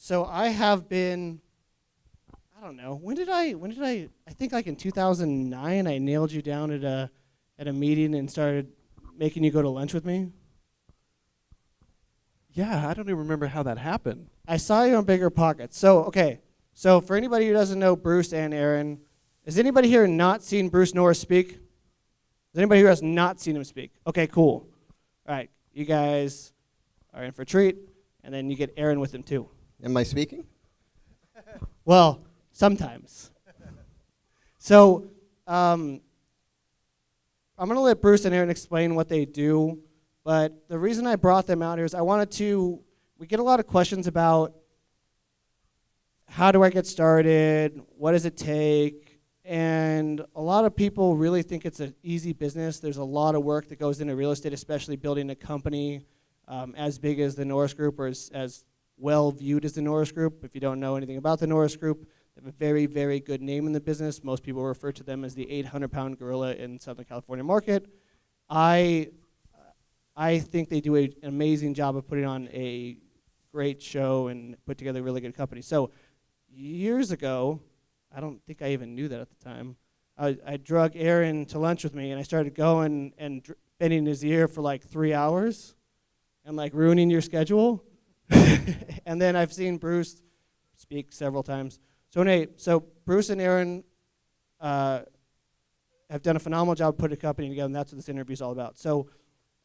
So I have been, I don't know, I think like in 2009, I nailed you down at a meeting and started making you go to lunch with me. Yeah, I don't even remember how that happened. I saw you on Bigger Pockets. So, okay. So for anybody who doesn't know Bruce and Aaron, has anybody here not seen Bruce Norris speak? Is anybody who has not seen him speak? Okay, cool. All right, you guys are in for a treat, and then you get Aaron with him too. Am I speaking? Well, sometimes. So I'm going to let Bruce and Aaron explain what they do, but the reason I brought them out here is we get a lot of questions about how do I get started, what does it take, and a lot of people really think it's an easy business. There's a lot of work that goes into real estate, especially building a company as big as the Norris Group or as well viewed as the Norris Group. If you don't know anything about the Norris Group, they have a very, very good name in the business. Most people refer to them as the 800-pound gorilla in Southern California market. I think they do an amazing job of putting on a great show and put together a really good company. So years ago, I don't think I even knew that at the time, I drug Aaron to lunch with me, and I started going and bending his ear for like 3 hours and like ruining your schedule. And then I've seen Bruce speak several times. So Bruce and Aaron have done a phenomenal job putting a company together, and that's what this interview is all about. So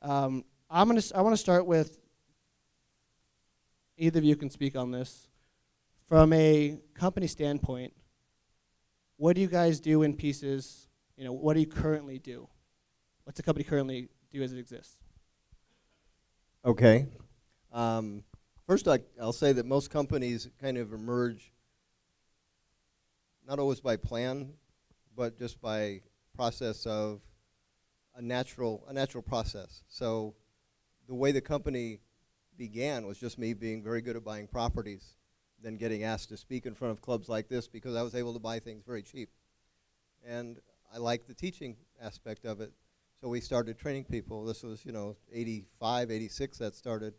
I want to start with, either of you can speak on this. From a company standpoint, what do you guys do in pieces? You know, what do you currently do? What's the company currently do as it exists? Okay. First, I'll say that most companies kind of emerge not always by plan, but just by process of a natural process. So the way the company began was just me being very good at buying properties, then getting asked to speak in front of clubs like this because I was able to buy things very cheap. And I liked the teaching aspect of it. So we started training people. This was, 85, 86 that started.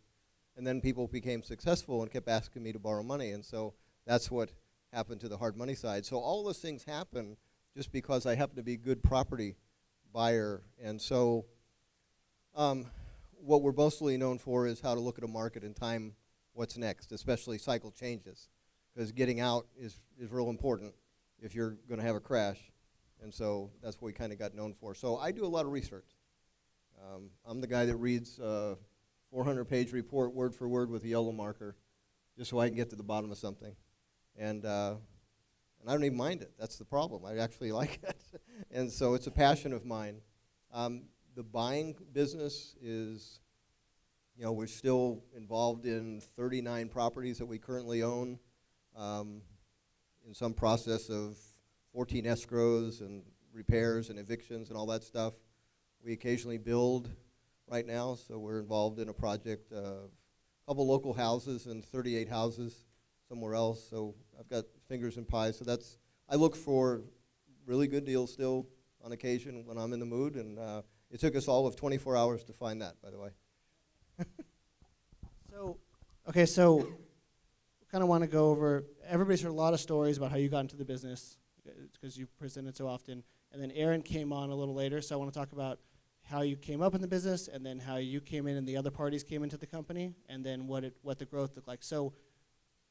And then people became successful and kept asking me to borrow money. And so that's what happened to the hard money side. So all those things happen just because I happen to be a good property buyer. And so what we're mostly known for is how to look at a market and time what's next, especially cycle changes. Because getting out is real important if you're going to have a crash. And so that's what we kind of got known for. So I do a lot of research. I'm the guy that reads 400-page report word for word with a yellow marker just so I can get to the bottom of something. And I don't even mind it. That's the problem. I actually like it. And so it's a passion of mine. The buying business is, we're still involved in 39 properties that we currently own, in some process of 14 escrows and repairs and evictions and all that stuff. We occasionally build right now, so we're involved in a project of a couple local houses and 38 houses somewhere else. So I've got fingers in pies. So I look for really good deals still on occasion when I'm in the mood, and it took us all of 24 hours to find that, by the way. So kind of want to go over, everybody's heard a lot of stories about how you got into the business because you presented so often. And then Aaron came on a little later, so I want to talk about how you came up in the business and then how you came in and the other parties came into the company and then what the growth looked like. So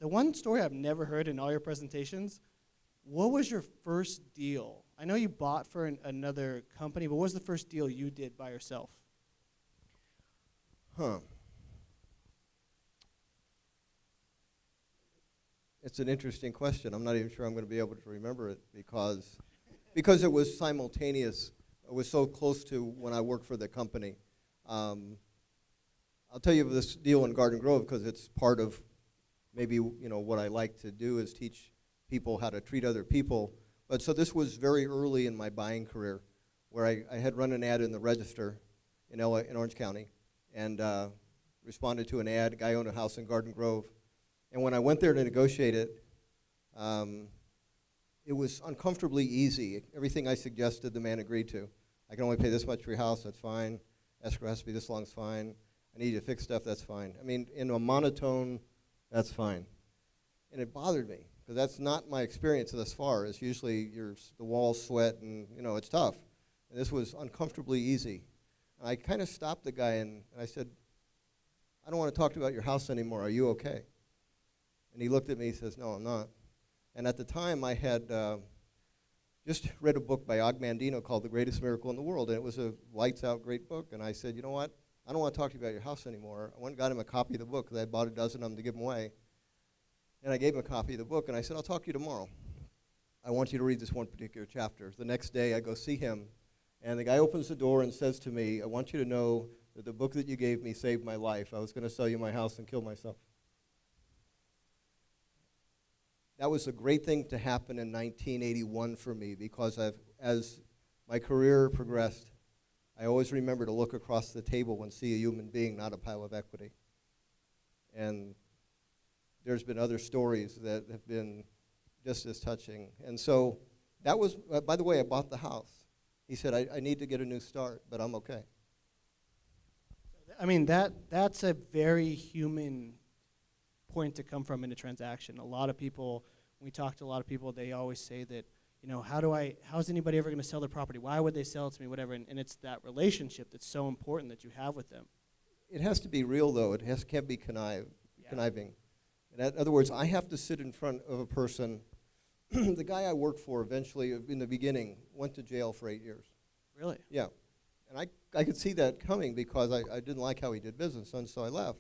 the one story I've never heard in all your presentations, what was your first deal? I know you bought for another company, but what was the first deal you did by yourself? It's an interesting question. I'm not even sure I'm going to be able to remember it because it was simultaneous. It was so close to when I worked for the company. I'll tell you of this deal in Garden Grove because it's part of maybe what I like to do is teach people how to treat other people. But so this was very early in my buying career, where I had run an ad in the Register in Orange County, and responded to an ad. A guy owned a house in Garden Grove. And when I went there to negotiate it, it was uncomfortably easy. Everything I suggested, the man agreed to. I can only pay this much for your house, that's fine. Escrow has to be this long, it's fine. I need you to fix stuff, that's fine. I mean, in a monotone, that's fine. And it bothered me, because that's not my experience thus far. It's usually the walls sweat and, it's tough. And this was uncomfortably easy. And I kind of stopped the guy and I said, I don't want to talk to you about your house anymore. Are you okay? And he looked at me and says, no, I'm not. And at the time, I had just read a book by Og Mandino called The Greatest Miracle in the World, and it was a lights-out great book. And I said, you know what? I don't want to talk to you about your house anymore. I went and got him a copy of the book, because I bought a dozen of them to give them away. And I gave him a copy of the book, and I said, I'll talk to you tomorrow. I want you to read this one particular chapter. The next day, I go see him, and the guy opens the door and says to me, I want you to know that the book that you gave me saved my life. I was going to sell you my house and kill myself. That was a great thing to happen in 1981 for me, because as my career progressed, I always remember to look across the table and see a human being, not a pile of equity. And there's been other stories that have been just as touching. And so that was, by the way, I bought the house. He said, I need to get a new start, but I'm okay. I mean, that's a very human point to come from in a transaction. A lot of people, when we talk to a lot of people, they always say that, how's anybody ever going to sell their property? Why would they sell it to me, whatever? And it's that relationship that's so important that you have with them. It has to be real, though. Can't be conniving. In other words, I have to sit in front of a person. The guy I worked for eventually, in the beginning, went to jail for 8 years. Really? Yeah. And I could see that coming, because I didn't like how he did business, and so I left.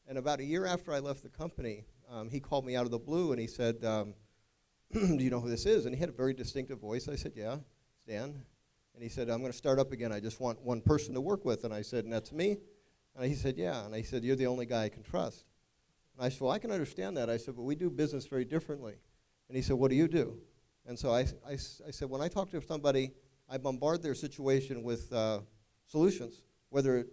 And about a year after I left the company, he called me out of the blue, and he said, do you know who this is? And he had a very distinctive voice. I said, yeah, it's Dan. And he said, I'm going to start up again. I just want one person to work with. And I said, and that's me? And he said, yeah. And I said, you're the only guy I can trust. And I said, well, I can understand that. I said, but we do business very differently. And he said, what do you do? And so I said, when I talk to somebody, I bombard their situation with solutions, whether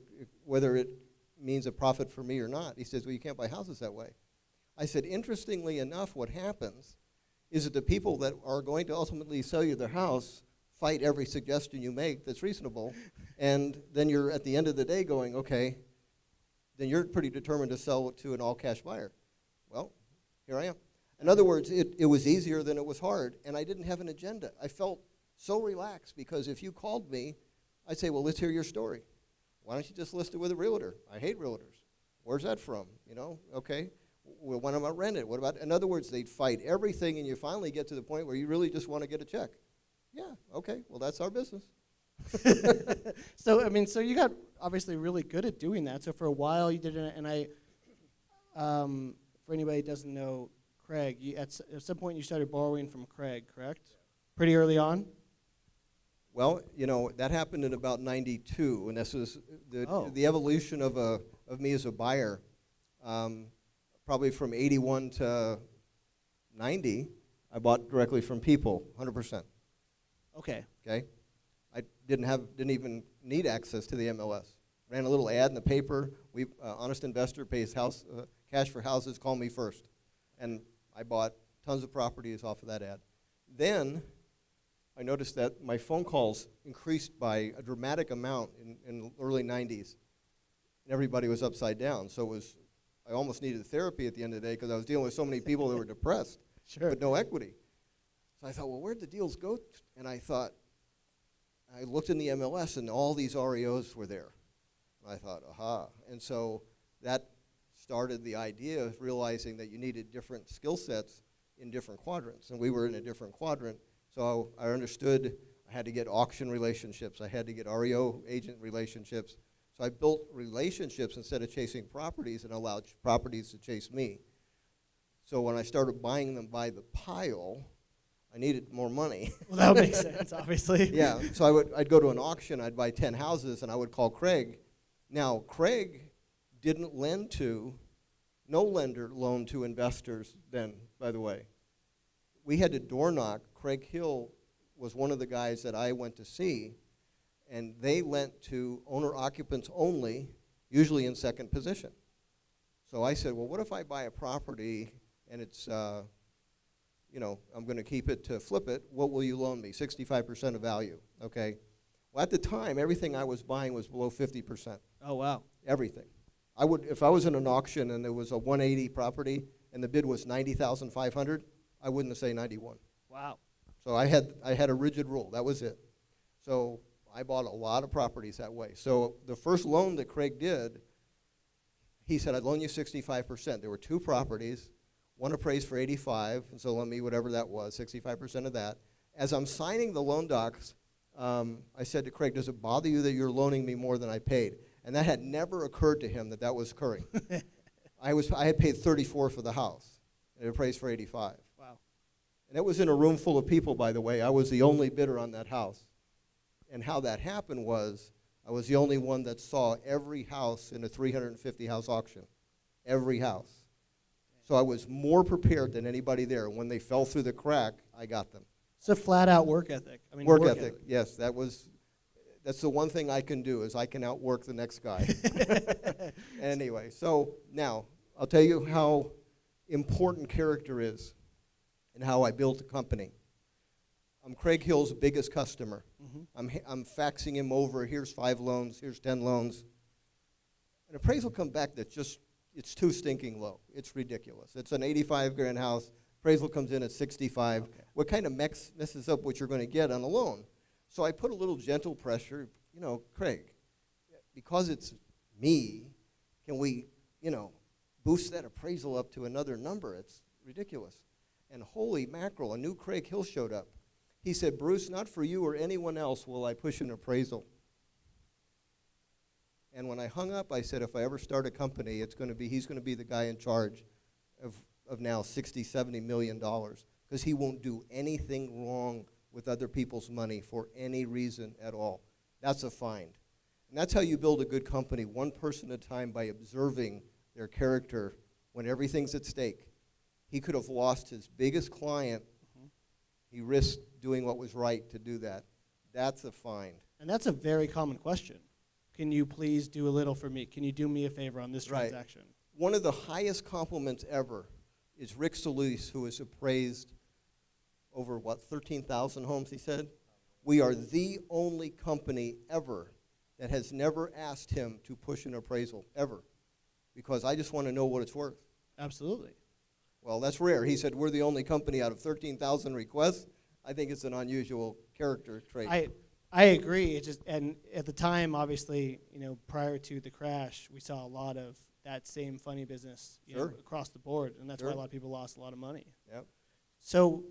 it means a profit for me or not. He says, well, you can't buy houses that way. I said, interestingly enough, what happens is that the people that are going to ultimately sell you their house fight every suggestion you make that's reasonable, and then you're at the end of the day going, okay, then you're pretty determined to sell it to an all-cash buyer. Well, here I am. In other words, it was easier than it was hard, and I didn't have an agenda. I felt so relaxed, because if you called me, I'd say, well, let's hear your story. Why don't you just list it with a realtor? I hate realtors. Where's that from? Okay. Well, why not rent it? What about, in other words, they'd fight everything, and you finally get to the point where you really just want to get a check. Yeah, okay, well, that's our business. So you got obviously really good at doing that. So for a while you did it, and for anybody who doesn't know Craig, at some point you started borrowing from Craig, correct? Pretty early on? Well, that happened in about 92, and this was the evolution of me as a buyer. Probably from 81 to 90, I bought directly from people, 100%. Okay. Okay? I didn't even need access to the MLS. Ran a little ad in the paper. Honest investor pays cash for houses, call me first. And I bought tons of properties off of that ad. Then I noticed that my phone calls increased by a dramatic amount in the early 90s. And everybody was upside down. So I almost needed therapy at the end of the day, because I was dealing with so many people that were depressed, sure, but no equity. So I thought, well, where'd the deals go? And I looked in the MLS, and all these REOs were there. And I thought, aha. And so that started the idea of realizing that you needed different skill sets in different quadrants. And we were in a different quadrant. So I understood I had to get auction relationships. I had to get REO agent relationships. So I built relationships instead of chasing properties, and allowed properties to chase me. So when I started buying them by the pile, I needed more money. Well, that would make sense, obviously. Yeah, so I'd go to an auction, I'd buy 10 houses, and I would call Craig. Now, Craig didn't no lender loaned to investors then, by the way. We had to door knock. Craig Hill was one of the guys that I went to see, and they lent to owner-occupants only, usually in second position. So I said, well, what if I buy a property and it's, I'm going to keep it to flip it. What will you loan me? 65% of value, okay? Well, at the time, everything I was buying was below 50%. Oh, wow. Everything. If I was in an auction and there was a 180 property and the bid was 90,500, I wouldn't say 91. Wow. So I had a rigid rule. That was it. So I bought a lot of properties that way. So the first loan that Craig did, he said, I'd loan you 65%. There were 2 properties, one appraised for 85, and so lend me whatever that was, 65% of that. As I'm signing the loan docs, I said to Craig, does it bother you that you're loaning me more than I paid? And that had never occurred to him that that was occurring. I had paid 34 for the house, and it appraised for 85. Wow. And it was in a room full of people, by the way. I was the only bidder on that house. And how that happened was I was the only one that saw every house in a 350 house auction. Every house. So I was more prepared than anybody there. When they fell through the crack, I got them. It's a flat out work ethic. I mean, Work ethic, yes. That's the one thing I can do, is I can outwork the next guy. Anyway, so now I'll tell you how important character is and how I built a company. I'm Craig Hill's biggest customer. Mm-hmm. I'm faxing him over, here's 5 loans, here's 10 loans. An appraisal come back that's just, it's too stinking low. It's ridiculous. It's an 85 grand house. Appraisal comes in at 65. Okay. What kind of messes up what you're going to get on a loan? So I put a little gentle pressure, Craig, because it's me, can we, boost that appraisal up to another number? It's ridiculous. And holy mackerel, a new Craig Hill showed up. He said, Bruce, not for you or anyone else will I push an appraisal. And when I hung up, I said, if I ever start a company, he's going to be the guy in charge of now $60, $70 million, because he won't do anything wrong with other people's money for any reason at all. That's a find. And that's how you build a good company, one person at a time, by observing their character when everything's at stake. He could have lost his biggest client. He risked doing what was right to do that. That's a find. And that's a very common question. Can you please do a little for me? Can you do me a favor on this Right. transaction? One of the highest compliments ever is Rick Solis, who has appraised over, 13,000 homes, he said? We are the only company ever that has never asked him to push an appraisal, ever, because I just want to know what it's worth. Absolutely. Well, that's rare. He said, we're the only company out of 13,000 requests. I think it's an unusual character trait. I agree. It's just, and at the time, obviously, prior to the crash, we saw a lot of that same funny business across the board, and that's why a lot of people lost a lot of money. Yep. So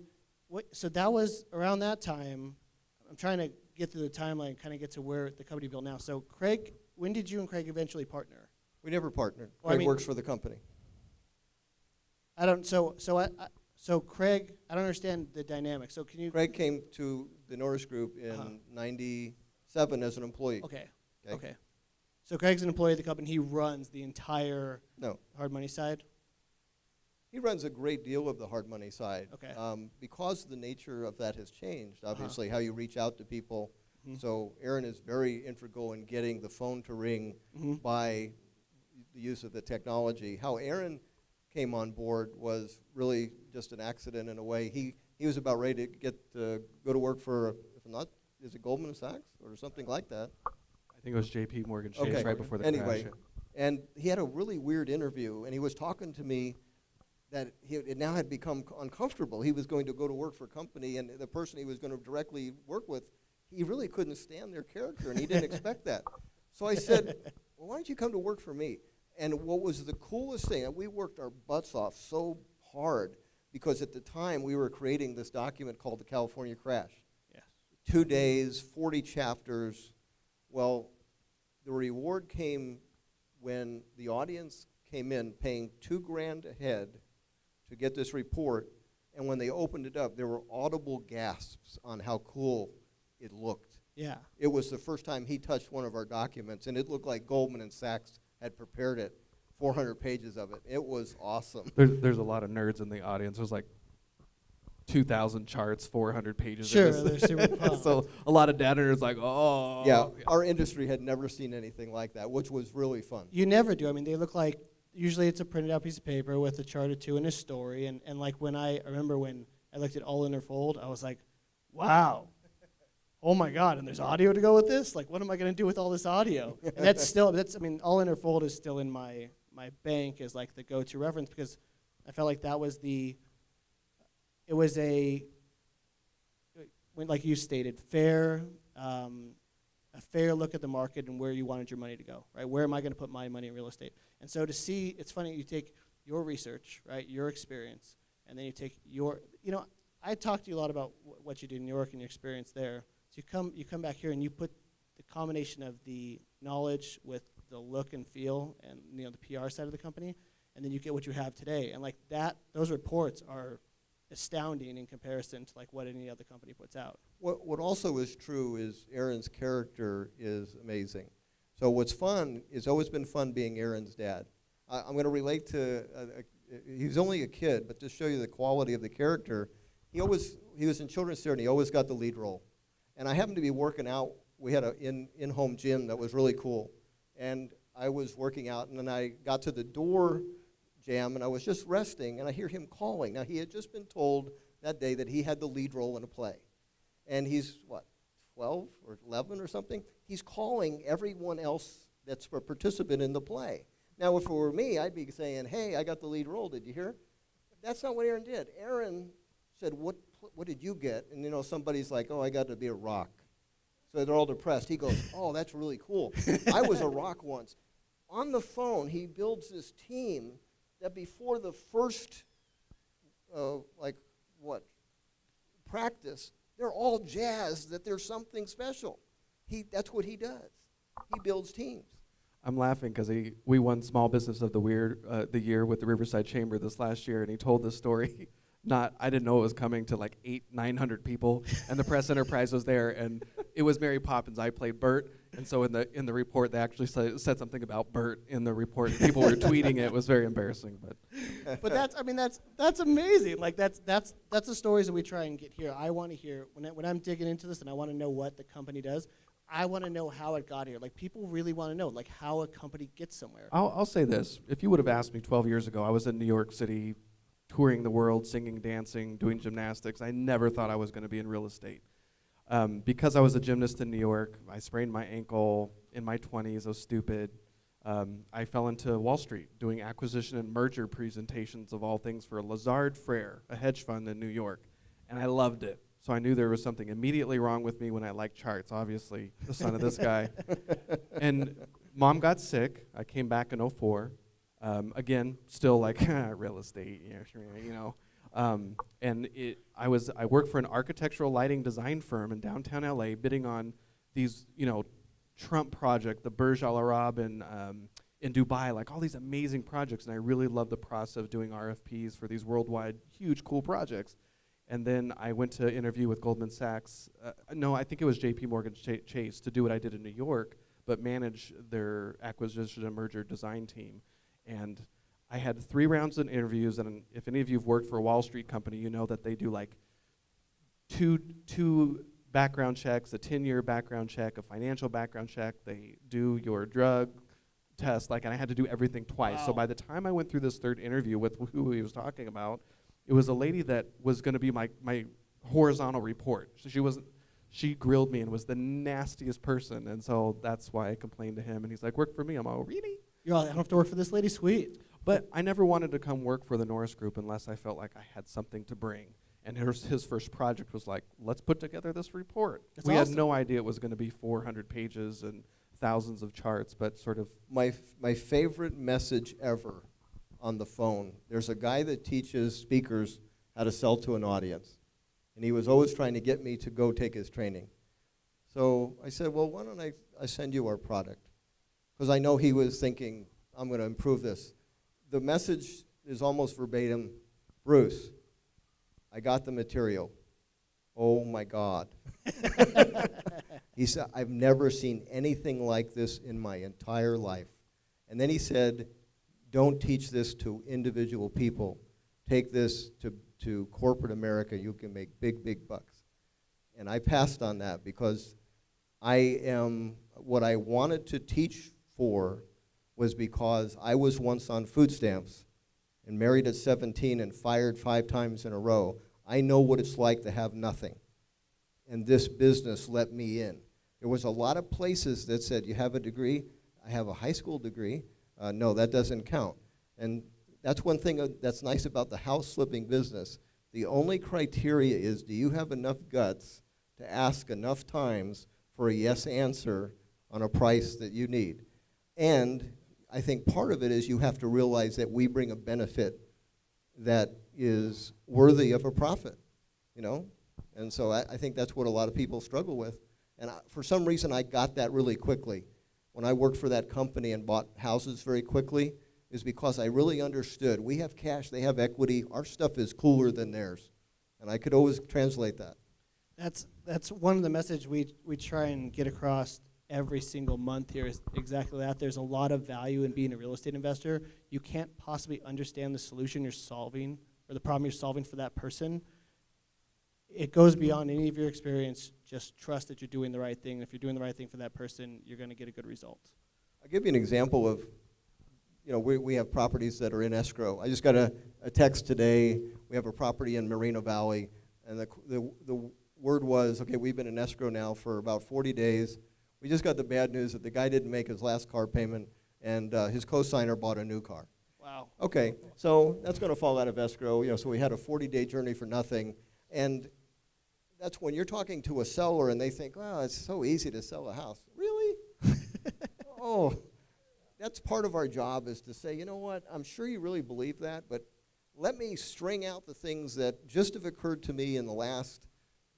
that was around that time. I'm trying to get through the timeline, kind of get to where the company built now. So Craig, when did you and Craig eventually partner? We never partnered. Well, Craig works for the company. So Craig, I don't understand the dynamic. So can you? Craig came to the Norris Group in '97 as an employee. Okay. So Craig's an employee of the company. He runs the entire hard money side? He runs a great deal of the hard money side. Okay. Because the nature of that has changed, obviously, how you reach out to people. Mm-hmm. So Aaron is very integral in getting the phone to ring by the use of the technology. How Aaron came on board was really just an accident in a way. He was about ready to go to work for, if not, is it Goldman Sachs or something like that? I think it was J.P. Morgan Chase right before the anyway, crash. And he had a really weird interview, and he was talking to me that it now had become uncomfortable. He was going to go to work for a company, and the person he was going to directly work with, he really couldn't stand their character, and he didn't expect that. So I said, well, why don't you come to work for me? And what was the coolest thing, and we worked our butts off so hard, because at the time we were creating this document called the California Crash. Yes. 2 days, 40 chapters. Well, the reward came when the audience came in paying $2,000 a head to get this report, and when they opened it up, there were audible gasps on how cool it looked. Yeah. It was the first time he touched one of our documents, and it looked like Goldman Sachs had prepared it, 400 pages of it. It was awesome. There's a lot of nerds in the audience. There's like 2,000 charts, 400 pages. Sure, they're super pumped. So a lot of data nerds like, oh. Yeah, our industry had never seen anything like that, which was really fun. You never do. I mean, they look like, usually it's a printed out piece of paper with a chart or two and a story. And like I remember when I looked at All In or Fold, I was like, wow. Oh my God, and there's audio to go with this? Like, what am I going to do with all this audio? And that's All In or Fold is still in my bank as like the go-to reference, because I felt like that was it was like you stated, a fair look at the market and where you wanted your money to go, right? Where am I going to put my money in real estate? And so to see, it's funny, you take your research, right, your experience, and then you take I talked to you a lot about what you did in New York and your experience there. So you come back here and you put the combination of the knowledge with the look and feel and the PR side of the company, and then you get what you have today. And like that, those reports are astounding in comparison to like what any other company puts out. What also is true is Aaron's character is amazing. So what's fun, it's always been fun being Aaron's dad. I'm going to relate to, he's only a kid, but to show you the quality of the character, he was in children's theater and he always got the lead role. And I happened to be working out, we had an in-home gym that was really cool. And I was working out and then I got to the door jam and I was just resting and I hear him calling. Now he had just been told that day that he had the lead role in a play. And he's, 12 or 11 or something? He's calling everyone else that's a participant in the play. Now if it were me, I'd be saying, hey, I got the lead role, did you hear? That's not what Aaron did. Aaron said, what did you get? And somebody's like, oh, I got to be a rock. So they're all depressed. He goes, oh, that's really cool. I was a rock once. On the phone, he builds this team that before the first, practice, they're all jazzed that there's something special. That's what he does. He builds teams. I'm laughing because we won Small Business of the Year with the Riverside Chamber this last year, and he told this story. I didn't know it was coming to like 800-900 people, and the press enterprise was there, and it was Mary Poppins. I played Bert, and so in the report they actually said something about Bert in the report. And people were tweeting it. It was very embarrassing, but that's amazing. Like that's the stories that we try and get here. I want to hear when I'm digging into this, and I want to know what the company does. I want to know how it got here. Like people really want to know, like how a company gets somewhere. I'll say this: if you would have asked me 12 years ago, I was in New York City, touring the world, singing, dancing, doing gymnastics. I never thought I was going to be in real estate. Because I was a gymnast in New York, I sprained my ankle in my 20s. I was stupid. I fell into Wall Street doing acquisition and merger presentations of all things for Lazard Frères, a hedge fund in New York, and I loved it. So I knew there was something immediately wrong with me when I liked charts, obviously, the son of this guy. And Mom got sick. I came back in '04. Again, still like real estate, and I worked for an architectural lighting design firm in downtown LA, bidding on these, Trump project, the Burj Al Arab in Dubai, like all these amazing projects, and I really loved the process of doing RFPs for these worldwide, huge, cool projects. And then I went to interview with Goldman Sachs. I think it was J.P. Morgan Chase to do what I did in New York, but manage their acquisition and merger design team. And I had 3 rounds of interviews, and if any of you have worked for a Wall Street company, you know that they do like two background checks, a 10-year background check, a financial background check. They do your drug test, and I had to do everything twice. Wow. So by the time I went through this 3rd interview with who he was talking about, it was a lady that was going to be my horizontal report. So she grilled me and was the nastiest person, and so that's why I complained to him. And he's like, "Work for me." I'm all, really? You're all, I don't have to work for this lady? Sweet. But I never wanted to come work for the Norris Group unless I felt like I had something to bring. And his first project was like, let's put together this report. That's we awesome. had no idea it was going to be 400 pages and thousands of charts, but sort of. My favorite message ever on the phone, there's a guy that teaches speakers how to sell to an audience. And he was always trying to get me to go take his training. So I said, well, why don't I send you our product? Because I know he was thinking, I'm going to improve this. The message is almost verbatim, Bruce, I got the material. Oh my God. He said, I've never seen anything like this in my entire life. And then he said, don't teach this to individual people. Take this to corporate America. You can make big, big bucks. And I passed on that because what I wanted to teach for was because I was once on food stamps and married at 17 and fired 5 times in a row. I know what it's like to have nothing. And this business let me in. There was a lot of places that said, you have a degree? I have a high school degree. No, that doesn't count. And that's one thing that's nice about the house flipping business. The only criteria is, do you have enough guts to ask enough times for a yes answer on a price that you need? And I think part of it is you have to realize that we bring a benefit that is worthy of a profit, you know? And so I think that's what a lot of people struggle with. And for some reason, I got that really quickly. When I worked for that company and bought houses very quickly, is because I really understood. We have cash, they have equity, our stuff is cooler than theirs. And I could always translate that. That's one of the message we try and get across every single month here is exactly that. There's a lot of value in being a real estate investor. You can't possibly understand the solution you're solving or the problem you're solving for that person. It goes beyond any of your experience. Just trust that you're doing the right thing. If you're doing the right thing for that person, you're going to get a good result. I'll give you an example of, you know, we have properties that are in escrow. I just got a text today. We have a property in Moreno Valley, and the word was, okay, we've been in escrow now for about 40 days. We just got the bad news that the guy didn't make his last car payment, and his co-signer bought a new car. Wow. Okay, so that's going to fall out of escrow. You know, so we had a 40-day journey for nothing, and that's when you're talking to a seller and they think, wow, it's so easy to sell a house. Really? Oh, that's part of our job, is to say, you know what, I'm sure you really believe that, but let me string out the things that just have occurred to me in the last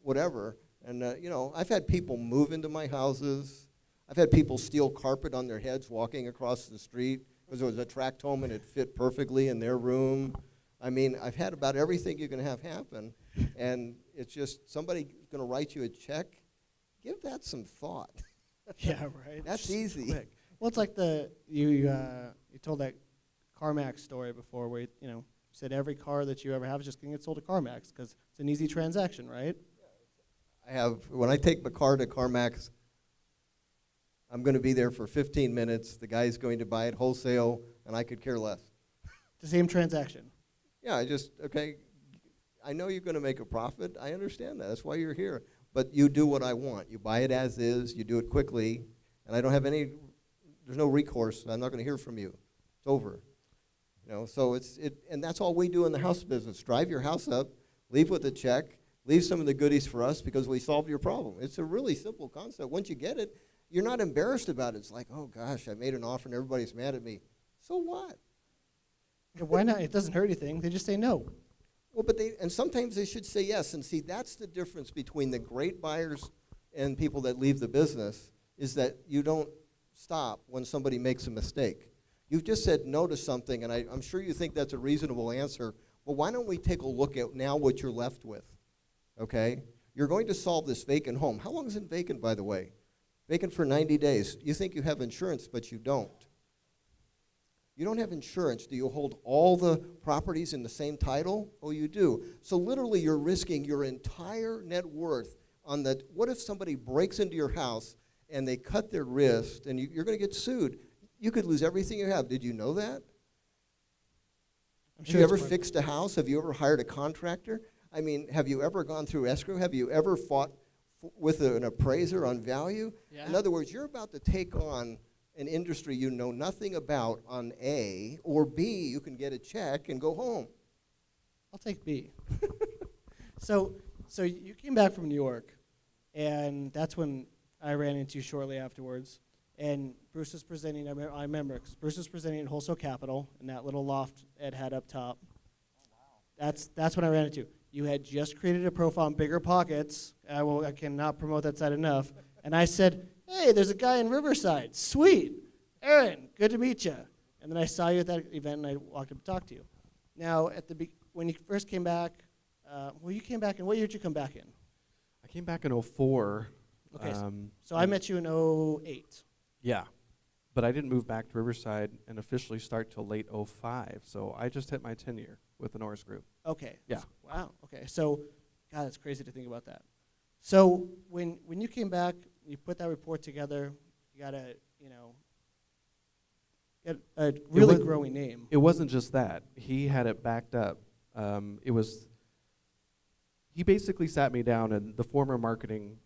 whatever. And, you know, I've had people move into my houses. I've had people steal carpet on their heads walking across the street because it was a tract home and it fit perfectly in their room. I mean, I've had about everything you can have happen. And it's just somebody going to write you a check. Give that some thought. Yeah, right. That's Just easy. quick. Well, it's like you told that CarMax story before, where you said every car that you ever have is just going to get sold to CarMax because it's an easy transaction, right? When I take my car to CarMax, I'm going to be there for 15 minutes. The guy's going to buy it wholesale, and I could care less. The same transaction. Yeah, okay, I know you're going to make a profit. I understand that. That's why you're here. But you do what I want. You buy it as is. You do it quickly. And I don't have there's no recourse. I'm not going to hear from you. It's over. You know, so and that's all we do in the house business. Drive your house up, leave with a check, leave some of the goodies for us because we solved your problem. It's a really simple concept. Once you get it, you're not embarrassed about it. It's like, oh gosh, I made an offer and everybody's mad at me. So what? Yeah, why not? It doesn't hurt anything. They just say no. Well, and sometimes they should say yes. And see, that's the difference between the great buyers and people that leave the business, is that you don't stop when somebody makes a mistake. You've just said no to something, and I'm sure you think that's a reasonable answer. Well, why don't we take a look at now what you're left with, okay? You're going to solve this vacant home. How long is it vacant, by the way? Vacant for 90 days. You think you have insurance, but you don't. You don't have insurance. Do you hold all the properties in the same title? Oh, you do. So literally you're risking your entire net worth on that. What if somebody breaks into your house and they cut their wrist and you're going to get sued? You could lose everything you have. Did you know that? Have you ever fixed a house? Have you ever hired a contractor? I mean, have you ever gone through escrow? Have you ever fought with an appraiser on value? Yeah. In other words, you're about to take on an industry you know nothing about on A, or B, you can get a check and go home. I'll take B. So you came back from New York, and that's when I ran into you shortly afterwards. And Bruce was presenting, I remember, 'cause Bruce was presenting at Wholesale Capital in that little loft Ed had up top. Oh, wow. That's when I ran into you. You had just created a profile on Bigger Pockets. I cannot promote that site enough. And I said, hey, there's a guy in Riverside. Sweet. Aaron, good to meet you. And then I saw you at that event, and I walked up and talked to you. Now, when you first came back, you came back in, what year did you come back in? I came back in '04. Okay, so I met you in '08. Yeah, but I didn't move back to Riverside and officially start till late '05. So I just hit my tenure with the Norris Group. Okay. Yeah. Wow. Okay. So, God, it's crazy to think about that. So when you came back, you put that report together. You got a really growing name. It wasn't just that. He had it backed up. He basically sat me down, and the former marketing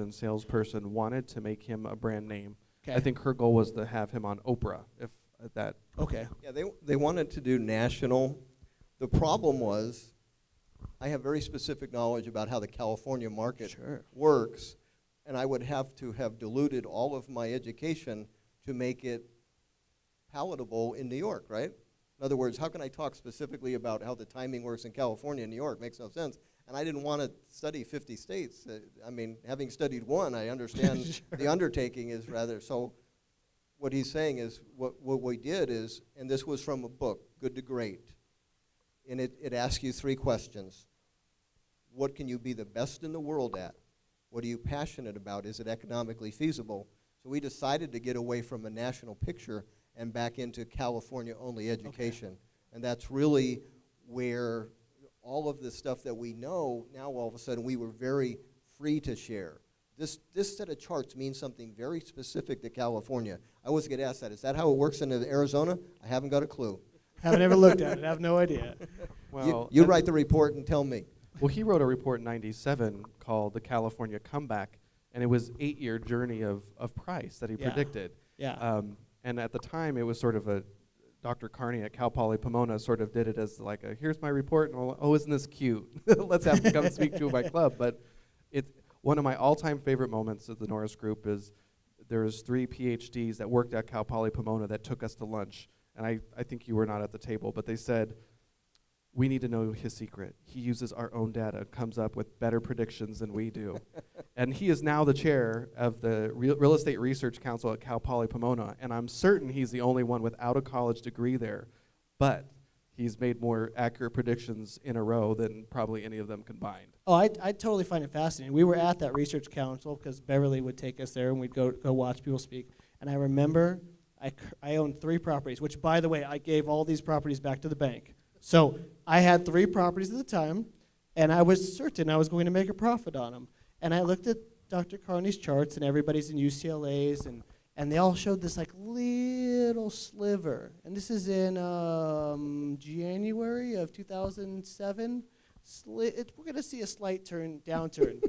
salesperson, wanted to make him a brand name. Okay. I think her goal was to have him on Oprah, if at that. Okay. Yeah, they wanted to do national. The problem was, I have very specific knowledge about how the California market Sure. works, and I would have to have diluted all of my education to make it palatable in New York, right? In other words, how can I talk specifically about how the timing works in California and New York? Makes no sense. And I didn't want to study 50 states. I mean, having studied one, I understand Sure. the undertaking is rather, so what he's saying is, what we did is, and this was from a book, Good to Great, and it asks you 3 questions. What can you be the best in the world at? What are you passionate about? Is it economically feasible? So we decided to get away from a national picture and back into California-only education. And that's really where all of the stuff that we know, now all of a sudden we were very free to share. This set of charts means something very specific to California. I always get asked that. Is that how it works in Arizona? I haven't got a clue. Haven't ever looked at it. I have no idea. Well, You write the report and tell me. Well, he wrote a report in '97 called The California Comeback, and it was 8-year journey of price that he Yeah. predicted. Yeah. And at the time, it was sort of a, Dr. Carney at Cal Poly Pomona sort of did it as like a, here's my report, and oh, isn't this cute? Let's have him come speak to my club. But one of my all-time favorite moments of the Norris group is there's 3 PhDs that worked at Cal Poly Pomona that took us to lunch. And I think you were not at the table, but they said, we need to know his secret. He uses our own data, comes up with better predictions than we do. And he is now the chair of the Real Estate Research Council at Cal Poly Pomona, and I'm certain he's the only one without a college degree there. But he's made more accurate predictions in a row than probably any of them combined. Oh, I totally find it fascinating. We were at that research council because Beverly would take us there and we'd go watch people speak. And I remember I owned 3 properties, which, by the way, I gave all these properties back to the bank. So I had 3 properties at the time, and I was certain I was going to make a profit on them. And I looked at Dr. Carney's charts, and everybody's in UCLA's, and they all showed this like little sliver. And this is in January of 2007. We're going to see a slight downturn.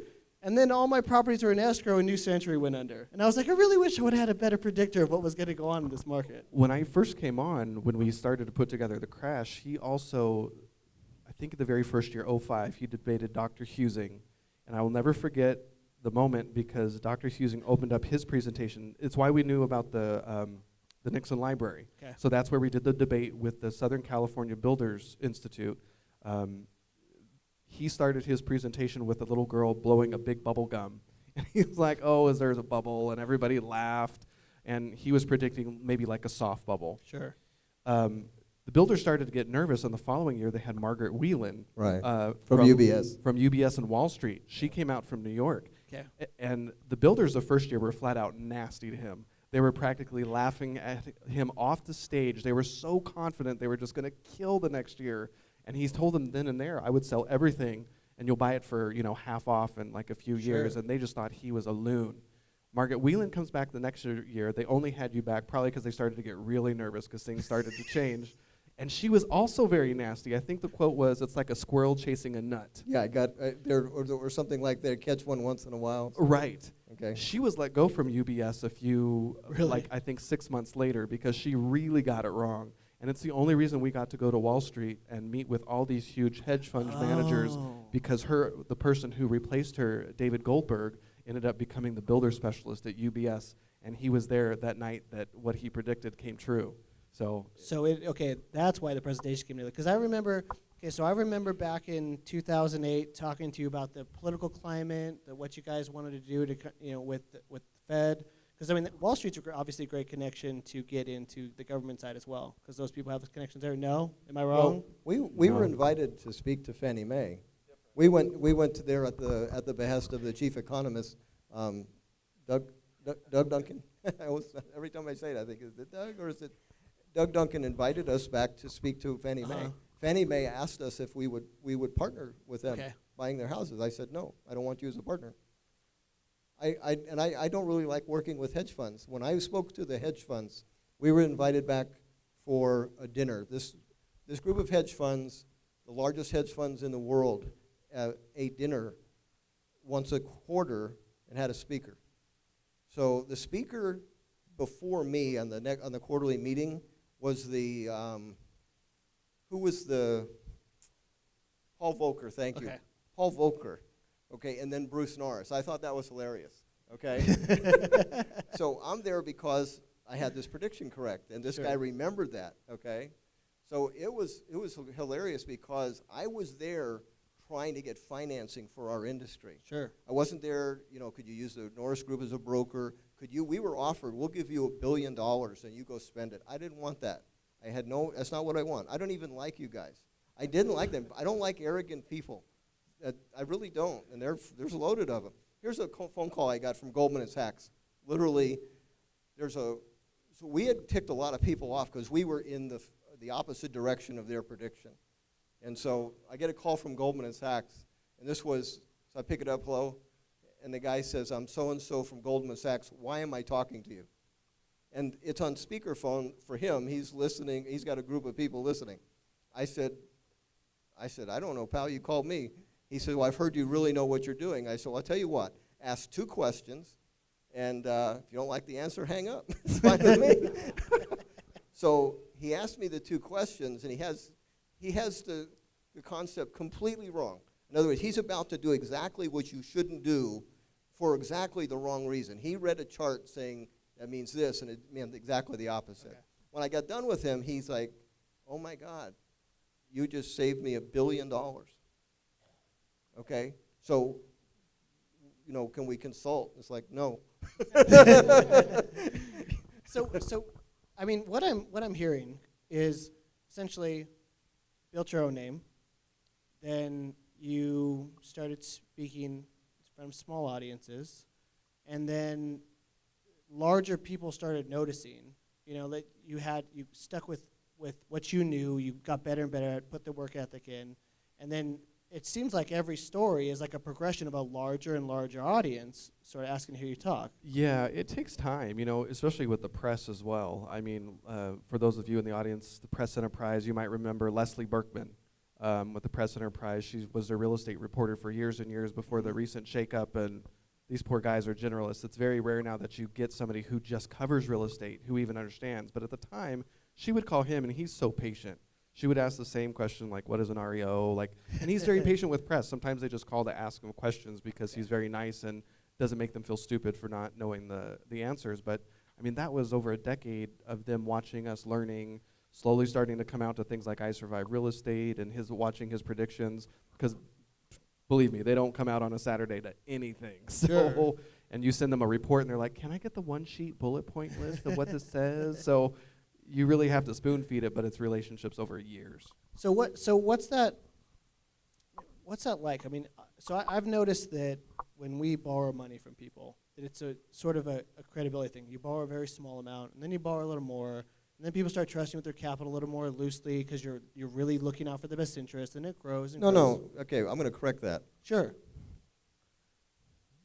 And then all my properties were in escrow, and New Century went under. And I was like, I really wish I would have had a better predictor of what was going to go on in this market. When I first came on, when we started to put together the crash, he also, I think the very first year, '05, he debated Dr. Husing. And I will never forget the moment because Dr. Husing opened up his presentation. It's why we knew about the Nixon Library. Okay. So that's where we did the debate with the Southern California Builders Institute. He started his presentation with a little girl blowing a big bubble gum. And he was like, oh, there's a bubble, and everybody laughed. And he was predicting maybe like a soft bubble. Sure. The builders started to get nervous, and the following year they had Margaret Whelan. Right. From UBS. From UBS and Wall Street. She came out from New York. Okay. And the builders the first year were flat out nasty to him. They were practically laughing at him off the stage. They were so confident they were just going to kill the next year. And he's told them then and there, I would sell everything, and you'll buy it for half off in like a few years. And they just thought he was a loon. Margaret Whelan comes back the next year. They only had you back probably because they started to get really nervous because things started to change. And she was also very nasty. I think the quote was, it's like a squirrel chasing a nut. Yeah, I got there or something like that. Catch one once in a while. Right. Okay. She was let go from UBS Really? I think 6 months later because she really got it wrong. And it's the only reason we got to go to Wall Street and meet with all these huge hedge fund managers because the person who replaced her, David Goldberg, ended up becoming the builder specialist at UBS. And he was there that night that what he predicted came true. So that's why the presentation came together. Because I remember back in 2008 talking to you about the political climate, what you guys wanted to do to, with the Fed. Because Wall Street's obviously a great connection to get into the government side as well. Because those people have the connections there. No, am I wrong? Well, we were invited to speak to Fannie Mae. We went to there at the behest of the chief economist, Doug Duncan. Every time I say it, I think, is it Doug or is it? Doug Duncan invited us back to speak to Fannie Mae. Fannie Mae asked us if we would partner with them buying their houses. I said, no, I don't want you as a partner. I don't really like working with hedge funds. When I spoke to the hedge funds, we were invited back for a dinner. This group of hedge funds, the largest hedge funds in the world, ate dinner once a quarter and had a speaker. So the speaker before me on the quarterly meeting was the, who was the, Paul Volcker, thank you. Okay. Paul Volcker, okay, and then Bruce Norris. I thought that was hilarious, okay? So I'm there because I had this prediction correct, and this Sure. guy remembered that, okay? So it was hilarious because I was there trying to get financing for our industry. Sure. I wasn't there, could you use the Norris Group as a broker? We were offered, we'll give you $1 billion and you go spend it. I didn't want that. That's not what I want. I don't even like you guys. I didn't like them. I don't like arrogant people. I really don't, and there's loaded of them. Here's a phone call I got from Goldman Sachs. Literally, so we had ticked a lot of people off because we were in the opposite direction of their prediction. And so I get a call from Goldman Sachs, and so I pick it up, hello, and the guy says, I'm so-and-so from Goldman Sachs. Why am I talking to you? And it's on speakerphone for him. He's listening. He's got a group of people listening. I said, I don't know, pal, you called me. He said, well, I've heard you really know what you're doing. I said, well, I'll tell you what. Ask 2 questions, and if you don't like the answer, hang up. It's fine with me. So he asked me the 2 questions, and he has the concept completely wrong. In other words, he's about to do exactly what you shouldn't do for exactly the wrong reason. He read a chart saying that means this, and it meant exactly the opposite. Okay. When I got done with him, he's like, oh, my God, you just saved me $1 billion. Okay? So, can we consult? It's like, no. So, I mean, what I'm hearing is essentially built your own name, then you started speaking in front of small audiences, and then larger people started noticing, that you stuck with what you knew, you got better and better at, put the work ethic in, and then it seems like every story is like a progression of a larger and larger audience sort of asking to hear you talk. Yeah, it takes time, especially with the press as well. I mean, for those of you in the audience, the Press Enterprise, you might remember Leslie Berkman with the Press Enterprise. She was a real estate reporter for years and years before the recent shakeup, and these poor guys are generalists. It's very rare now that you get somebody who just covers real estate, who even understands. But at the time, she would call him, and he's so patient. She would ask the same question, like, what is an REO? And he's very patient with press. Sometimes they just call to ask him questions because he's very nice and doesn't make them feel stupid for not knowing the answers. But, I mean, that was over a decade of them watching us, learning, slowly starting to come out to things like I Survive Real Estate and watching his predictions. Because, believe me, they don't come out on a Saturday to anything. Sure. So, and you send them a report, and they're like, can I get the one-sheet bullet point list of what this says? So you really have to spoon feed it, but it's relationships over years. So what's that like? I mean, I've noticed that when we borrow money from people, that it's a sort of a credibility thing. You borrow a very small amount, and then you borrow a little more, and then people start trusting with their capital a little more loosely because you're really looking out for the best interest, and it grows and grows. No. Okay, I'm going to correct that. Sure.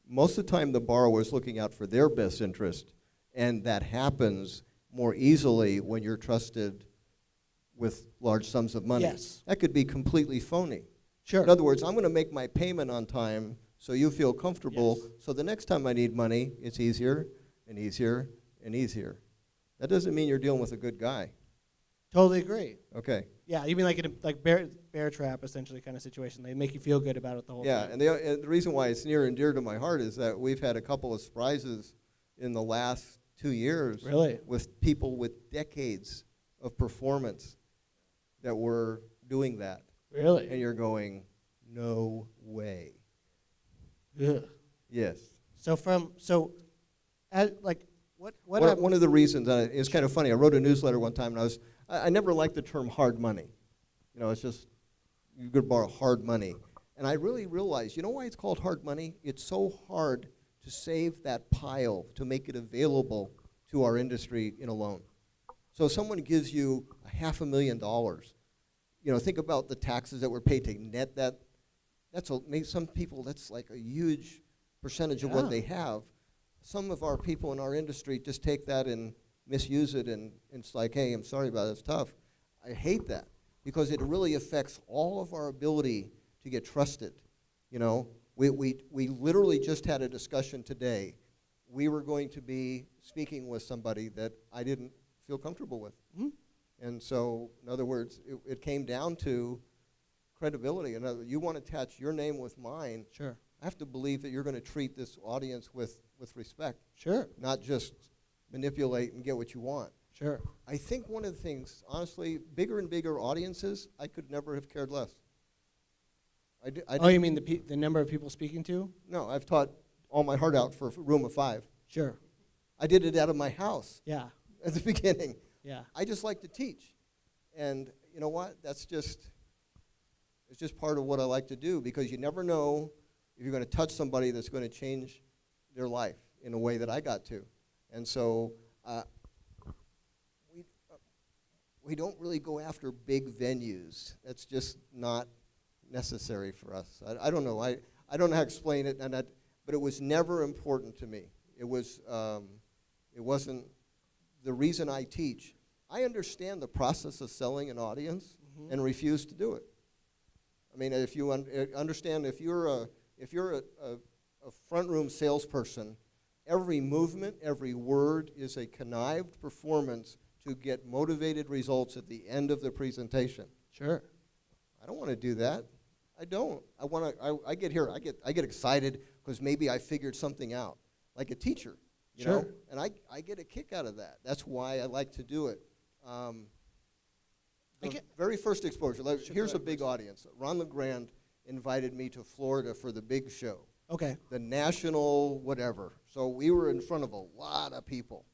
Most of the time, the borrower is looking out for their best interest, and that happens more easily when you're trusted with large sums of money. Yes. That could be completely phony. Sure. In other words, I'm going to make my payment on time so you feel comfortable, Yes. so the next time I need money, it's easier and easier and easier. That doesn't mean you're dealing with a good guy. Totally agree. Okay. Yeah, you mean like in a bear trap essentially kind of situation. They make you feel good about it the whole Yeah, time. and the reason why it's near and dear to my heart is that we've had a couple of surprises in the last 2 years. Really? With people with decades of performance that were doing that. Really? And you're going, no way. Ugh. Yes. One of the reasons, it's kind of funny, I wrote a newsletter one time, and I never liked the term hard money. It's just, you're going to borrow hard money. And I really realized, you know why it's called hard money? It's so hard to save that pile, to make it available to our industry in a loan. So if someone gives you $500,000, think about the taxes that were paid to net that. Some people, that's like a huge percentage of what they have. Some of our people in our industry just take that and misuse it, and it's like, hey, I'm sorry about it, it's tough. I hate that because it really affects all of our ability to get trusted. We literally just had a discussion today. We were going to be speaking with somebody that I didn't feel comfortable with. Mm-hmm. And so, in other words, it came down to credibility. In other, you want to attach your name with mine, Sure. I have to believe that you're going to treat this audience with respect, Sure. not just manipulate and get what you want. Sure. I think one of the things, honestly, bigger and bigger audiences, I could never have cared less. Oh, you mean the number of people speaking to? No, I've taught all my heart out for a room of 5. Sure. I did it out of my house Yeah. at the beginning. Yeah. I just like to teach. And you know what? It's just part of what I like to do, because you never know if you're going to touch somebody that's going to change their life in a way that I got to. And so we don't really go after big venues. That's just not necessary for us. I don't know. I don't know how to explain it, but it was never important to me. It wasn't the reason I teach. I understand the process of selling an audience and refuse to do it. I mean, if you understand, if you're a front room salesperson, every movement, every word is a connived performance to get motivated results at the end of the presentation. Sure. I don't want to do that. I don't. I get here. I get excited because maybe I figured something out, like a teacher, you Sure. know. And I get a kick out of that. That's why I like to do it. The very first exposure. Like, Sure, here's go a big audience. Ron LeGrand invited me to Florida for the big show, Okay. the national whatever. So we were in front of a lot of people,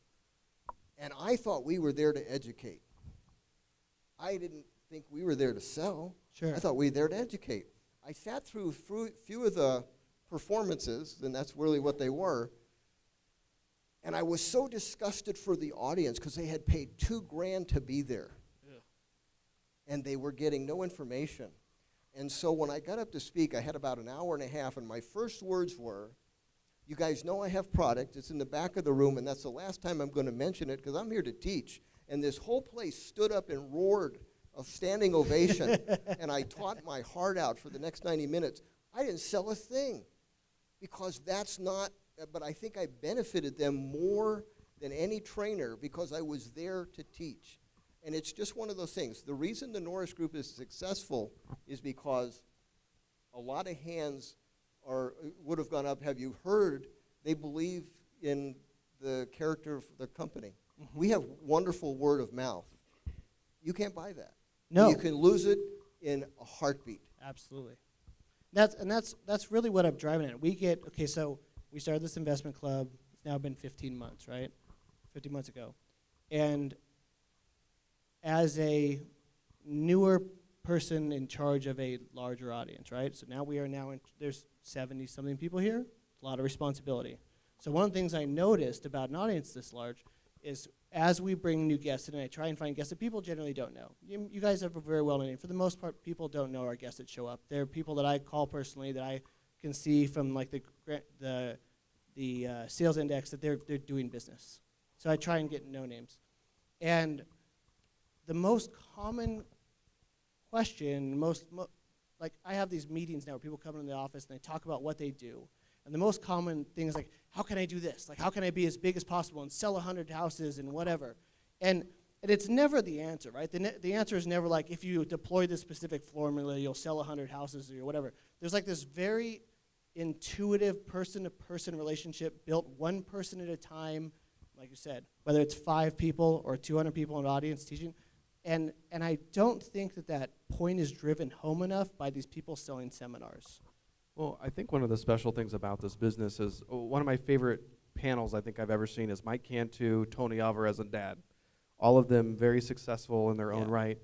and I thought we were there to educate. I didn't think we were there to sell. Sure. I thought we were there to educate. I sat through a few of the performances, and that's really what they were, and I was so disgusted for the audience because they had paid $2,000 to be there. Yeah. And they were getting no information. And so when I got up to speak, I had about an hour and a half, and my first words were, you guys know I have product. It's in the back of the room, and that's the last time I'm going to mention it because I'm here to teach. And this whole place stood up and roared a standing ovation, and I taught my heart out for the next 90 minutes. I didn't sell a thing because that's not, but I think I benefited them more than any trainer because I was there to teach. And it's just one of those things. The reason the Norris Group is successful is because a lot of hands would have gone up. Have you heard? They believe in the character of the company. Mm-hmm. We have wonderful word of mouth. You can't buy that. No. You can lose it in a heartbeat. Absolutely. That's really what I'm driving at. So we started this investment club. It's now been 15 months, right? 15 months ago. And as a newer person in charge of a larger audience, right? So now there's 70-something people here. A lot of responsibility. So one of the things I noticed about an audience this large is as we bring new guests in, and I try and find guests that people generally don't know. You guys have a very well-known name. For the most part, people don't know our guests that show up. They're people that I call personally that I can see from like the sales index that they're doing business. So I try and get no names. And the most common question, like I have these meetings now where people come into the office and they talk about what they do. And the most common thing is like, how can I do this? Like, how can I be as big as possible and sell 100 houses and whatever? And it's never the answer, right? The answer is never like, if you deploy this specific formula, you'll sell 100 houses or whatever. There's like this very intuitive person-to-person relationship built one person at a time, like you said, whether it's 5 people or 200 people in an audience teaching. And I don't think that point is driven home enough by these people selling seminars. Well, I think one of the special things about this business is one of my favorite panels I think I've ever seen is Mike Cantu, Tony Alvarez, and Dad. All of them very successful in their own right,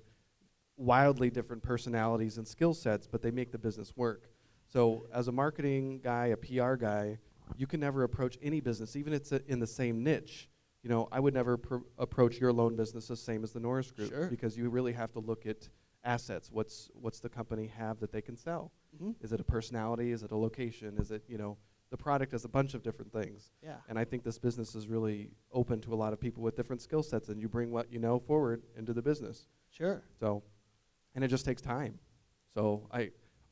wildly different personalities and skill sets, but they make the business work. So as a marketing guy, a PR guy, you can never approach any business, even if it's in the same niche. You know, I would never approach your loan business the same as the Norris Group, Sure. because you really have to look at assets. What's the company have that they can sell? Mm-hmm. Is it a personality? Is it a location? Is it, the product is a bunch of different things. Yeah. And I think this business is really open to a lot of people with different skill sets, and you bring what you know forward into the business. Sure. So, and it just takes time. So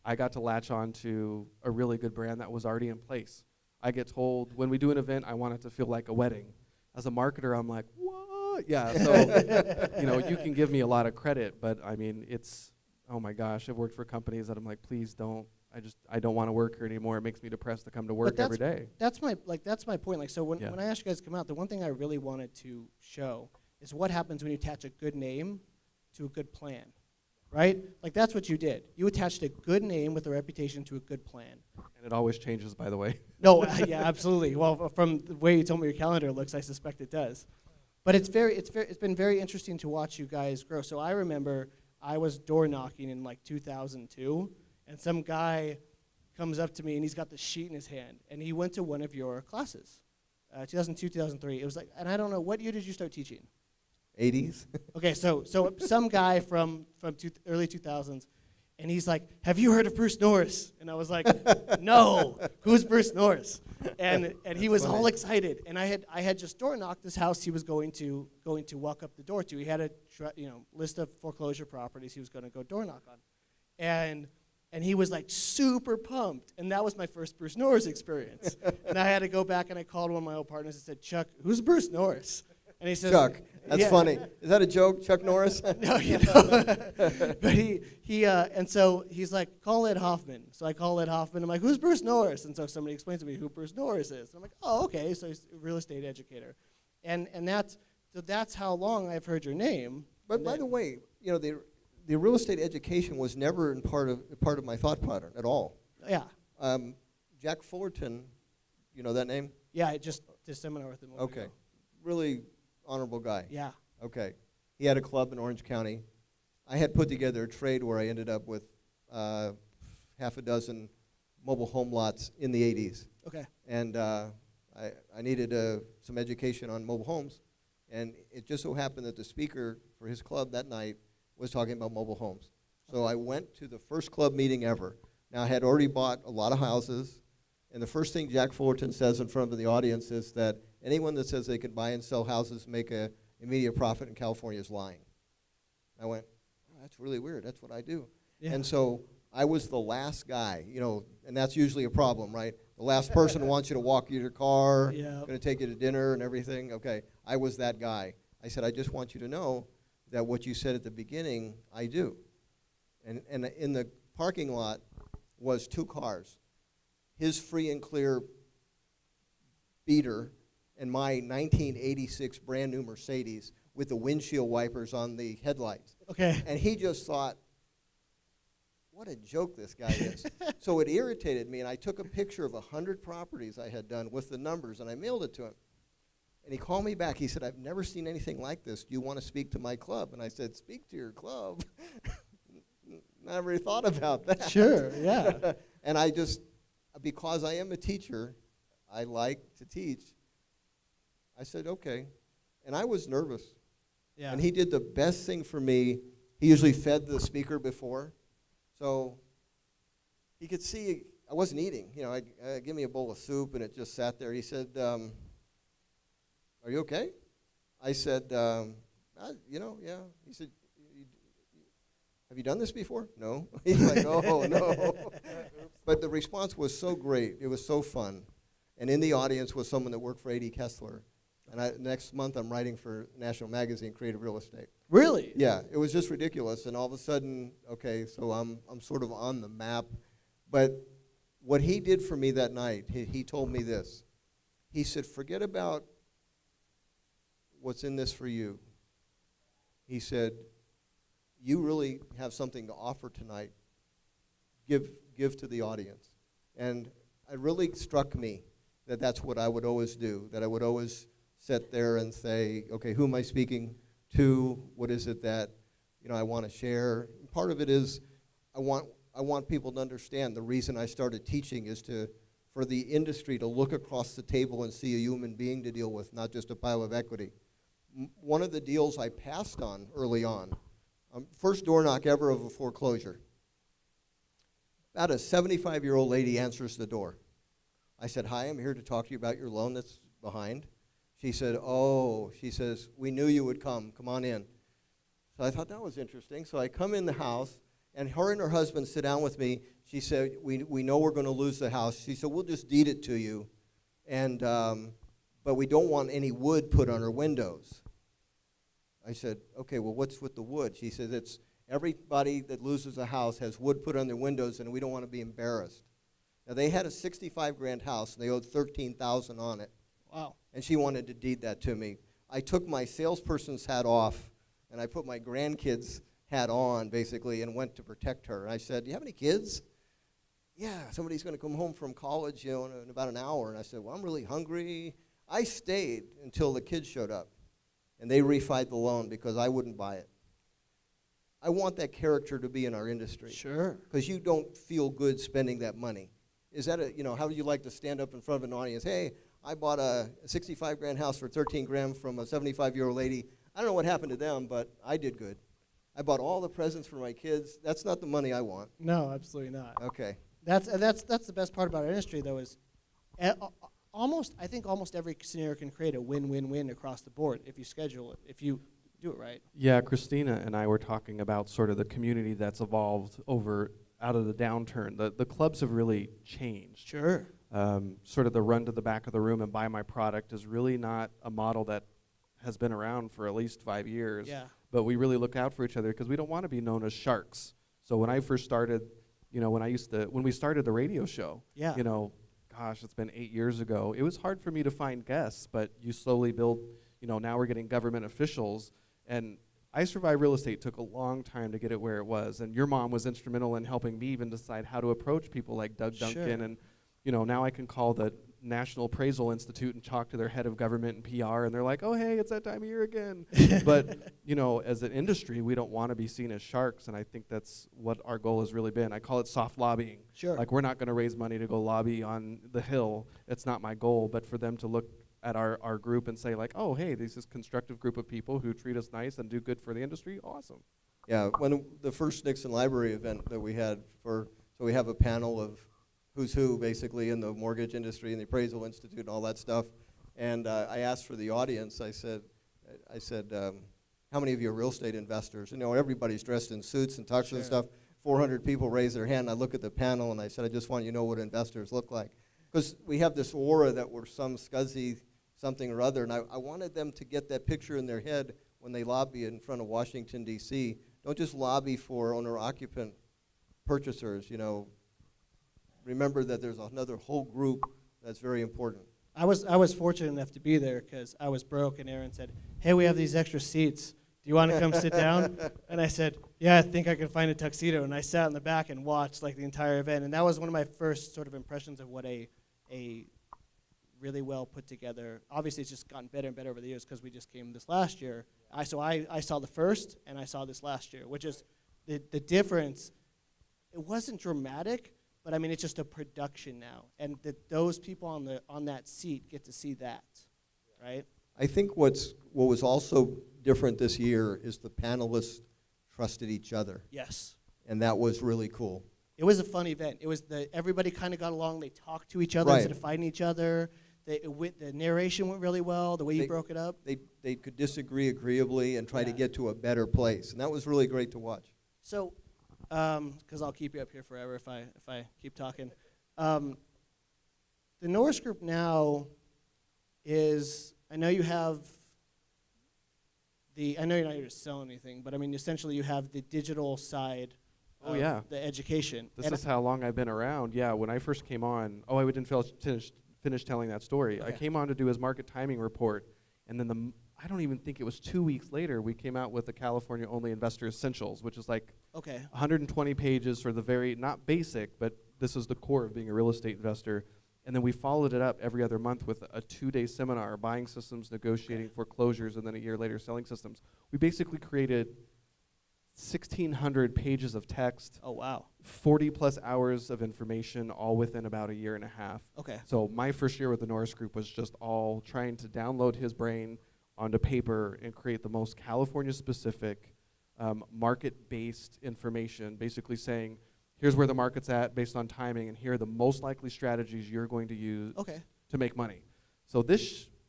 I got to latch on to a really good brand that was already in place. I get told when we do an event, I want it to feel like a wedding. As a marketer, I'm like, what? Yeah, so, you can give me a lot of credit, but I mean, it's, oh my gosh, I've worked for companies that I'm like, please don't, I don't want to work here anymore. It makes me depressed to come to work every day. That's my point. Like, so when Yeah. I asked you guys to come out, the one thing I really wanted to show is what happens when you attach a good name to a good plan, right? Like, that's what you did. You attached a good name with a reputation to a good plan. And it always changes, by the way. No, yeah, absolutely. Well, from the way you told me your calendar looks, I suspect it does. But it's been very interesting to watch you guys grow. So I remember I was door knocking in like 2002, and some guy comes up to me and he's got the sheet in his hand, and he went to one of your classes, 2002, 2003. It was like, and I don't know, what year did you start teaching? 80s. Okay, so some guy from early 2000s, and he's like, "Have you heard of Bruce Norris?" And I was like, "No, who's Bruce Norris?" And he was all excited. And I had just door knocked this house he was going to walk up the door to. He had a list of foreclosure properties he was going to go door knock on, and he was like super pumped. And that was my first Bruce Norris experience. And I had to go back and I called one of my old partners and said, "Chuck, who's Bruce Norris?" And he says, Chuck. That's yeah. funny. Is that a joke, Chuck Norris? No, but and so he's like, "Call Ed Hoffman." So I call Ed Hoffman. I'm like, "Who's Bruce Norris?" And so somebody explains to me who Bruce Norris is. And I'm like, "Oh, okay." So he's a real estate educator, and that's how long I've heard your name. But by the way, the real estate education was never part of my thought pattern at all. Yeah. Jack Fullerton, you know that name? Yeah, I just did a seminar with him. Okay. Really honorable guy. Yeah. Okay. He had a club in Orange County. I had put together a trade where I ended up with half a dozen mobile home lots in the 80s. Okay. And I needed some education on mobile homes. And it just so happened that the speaker for his club that night was talking about mobile homes. So I went to the first club meeting ever. Now, I had already bought a lot of houses. And the first thing Jack Fullerton says in front of the audience is that anyone that says they can buy and sell houses, make an immediate profit in California is lying. I went, oh, that's really weird. That's what I do. Yeah. And so I was the last guy, and that's usually a problem, right? The last person wants you to walk you to your car, going to take you to dinner and everything. Okay, I was that guy. I said, I just want you to know that what you said at the beginning, I do. And in the parking lot was 2 cars. His free and clear beater and my 1986 brand new Mercedes with the windshield wipers on the headlights. Okay. And he just thought, what a joke this guy is. So it irritated me, and I took a picture of 100 properties I had done with the numbers, and I mailed it to him. And he called me back. He said, I've never seen anything like this. Do you want to speak to my club? And I said, speak to your club? Never thought about that. Sure, yeah. And I just, because I am a teacher, I like to teach. I said, okay. And I was nervous. Yeah. And he did the best thing for me. He usually fed the speaker before. So he could see I wasn't eating. Give me a bowl of soup, and it just sat there. He said, are you okay? I said, yeah. He said, have you done this before? No. He's like, oh, no. But the response was so great. It was so fun. And in the audience was someone that worked for A.D. Kessler. And next month I'm writing for National Magazine, Creative Real Estate. Really? Yeah, it was just ridiculous. And all of a sudden, okay, so I'm sort of on the map. But what he did for me that night, he told me this. He said, forget about what's in this for you. He said, you really have something to offer tonight. Give to the audience. And it really struck me that that's what I would always do, that I would always sit there and say, okay, who am I speaking to? What is it that I want to share? And part of it is I want people to understand the reason I started teaching is for the industry to look across the table and see a human being to deal with, not just a pile of equity. One of the deals I passed on early on, first door knock ever of a foreclosure. About a 75-year-old lady answers the door. I said, hi, I'm here to talk to you about your loan that's behind. She said, oh, she says, we knew you would come. Come on in. So I thought that was interesting. So I come in the house, and her husband sit down with me. She said, we know we're going to lose the house. She said, we'll just deed it to you, and but we don't want any wood put on our windows. I said, okay, well, what's with the wood? She said, it's everybody that loses a house has wood put on their windows, and we don't want to be embarrassed. Now, they had a 65 grand house, and they owed $13,000 on it. Wow. And she wanted to deed that to me. I took my salesperson's hat off, and I put my grandkids' hat on, basically, and went to protect her. And I said, do you have any kids? Yeah, somebody's going to come home from college, in about an hour. And I said, well, I'm really hungry. I stayed until the kids showed up, and they refied the loan because I wouldn't buy it. I want that character to be in our industry. Sure. Because you don't feel good spending that money. Is that how would you like to stand up in front of an audience? Hey, I bought a 65 grand house for 13 grand from a 75-year-old lady. I don't know what happened to them, but I did good. I bought all the presents for my kids. That's not the money I want. No, absolutely not. Okay. That's the best part about our industry, though, is I think almost every scenario can create a win-win-win across the board if you schedule it, if you do it right. Yeah, Christina and I were talking about sort of the community that's evolved out of the downturn. The clubs have really changed. Sure. Sort of the run to the back of the room and buy my product is really not a model that has been around for at least 5 years. Yeah. But we really look out for each other because we don't want to be known as sharks. So when I first started, when we started the radio show, Yeah. Gosh, it's been 8 years ago. It was hard for me to find guests, but you slowly build, now we're getting government officials. And I Survive Real Estate took a long time to get it where it was. And your mom was instrumental in helping me even decide how to approach people like Doug Duncan. And, now I can call the National Appraisal Institute and talk to their head of government and PR, and they're like, oh, hey, it's that time of year again. But, as an industry, we don't want to be seen as sharks, and I think that's what our goal has really been. I call it soft lobbying. Sure. Like, we're not going to raise money to go lobby on the Hill. It's not my goal, but for them to look at our group and say, like, oh, hey, this is a constructive group of people who treat us nice and do good for the industry, awesome. Yeah, when the first Nixon Library event that we had so we have a panel of who's who, basically, in the mortgage industry and the appraisal institute and all that stuff. And I asked for the audience. I said, how many of you are real estate investors? Everybody's dressed in suits and tuxes and stuff. 400 people raised their hand. I look at the panel and I said, I just want you to know what investors look like. Because we have this aura that we're some scuzzy something or other. And I wanted them to get that picture in their head when they lobby in front of Washington, D.C. Don't just lobby for owner-occupant purchasers, Remember that there's another whole group that's very important. I was fortunate enough to be there because I was broke, and Aaron said, hey, we have these extra seats. Do you want to come sit down? And I said, yeah, I think I can find a tuxedo. And I sat in the back and watched the entire event. And that was one of my first sort of impressions of what a really well put together. Obviously, it's just gotten better and better over the years because we just came this last year. I saw the first, and I saw this last year, which is the difference. It wasn't dramatic, but it's just a production now, and those people on that seat get to see that, right? I think what was also different this year is the panelists trusted each other. Yes. And that was really cool. It was a fun event. It was everybody kind of got along. They talked to each other instead of fighting each other. The narration went really well. The way you broke it up. They could disagree agreeably and try to get to a better place, and that was really great to watch. So. Because I'll keep you up here forever if I keep talking. The Norris Group now is, I know you're not here to sell anything, but essentially you have the digital side of the education. This is how long I've been around. Yeah, when I first came on, I didn't finish telling that story. Okay. I came on to do his market timing report, and then I don't even think it was 2 weeks later, we came out with the California Only Investor Essentials, which is 120 pages for the very, not basic, but this is the core of being a real estate investor. And then we followed it up every other month with a 2-day seminar, buying systems, negotiating foreclosures, and then a year later selling systems. We basically created 1,600 pages of text. Oh, wow. 40 plus hours of information, all within about a year and a half. Okay. So my first year with the Norris Group was just all trying to download his brain onto paper and create the most California-specific, market-based information, basically saying, here's where the market's at based on timing, and here are the most likely strategies you're going to use to make money. So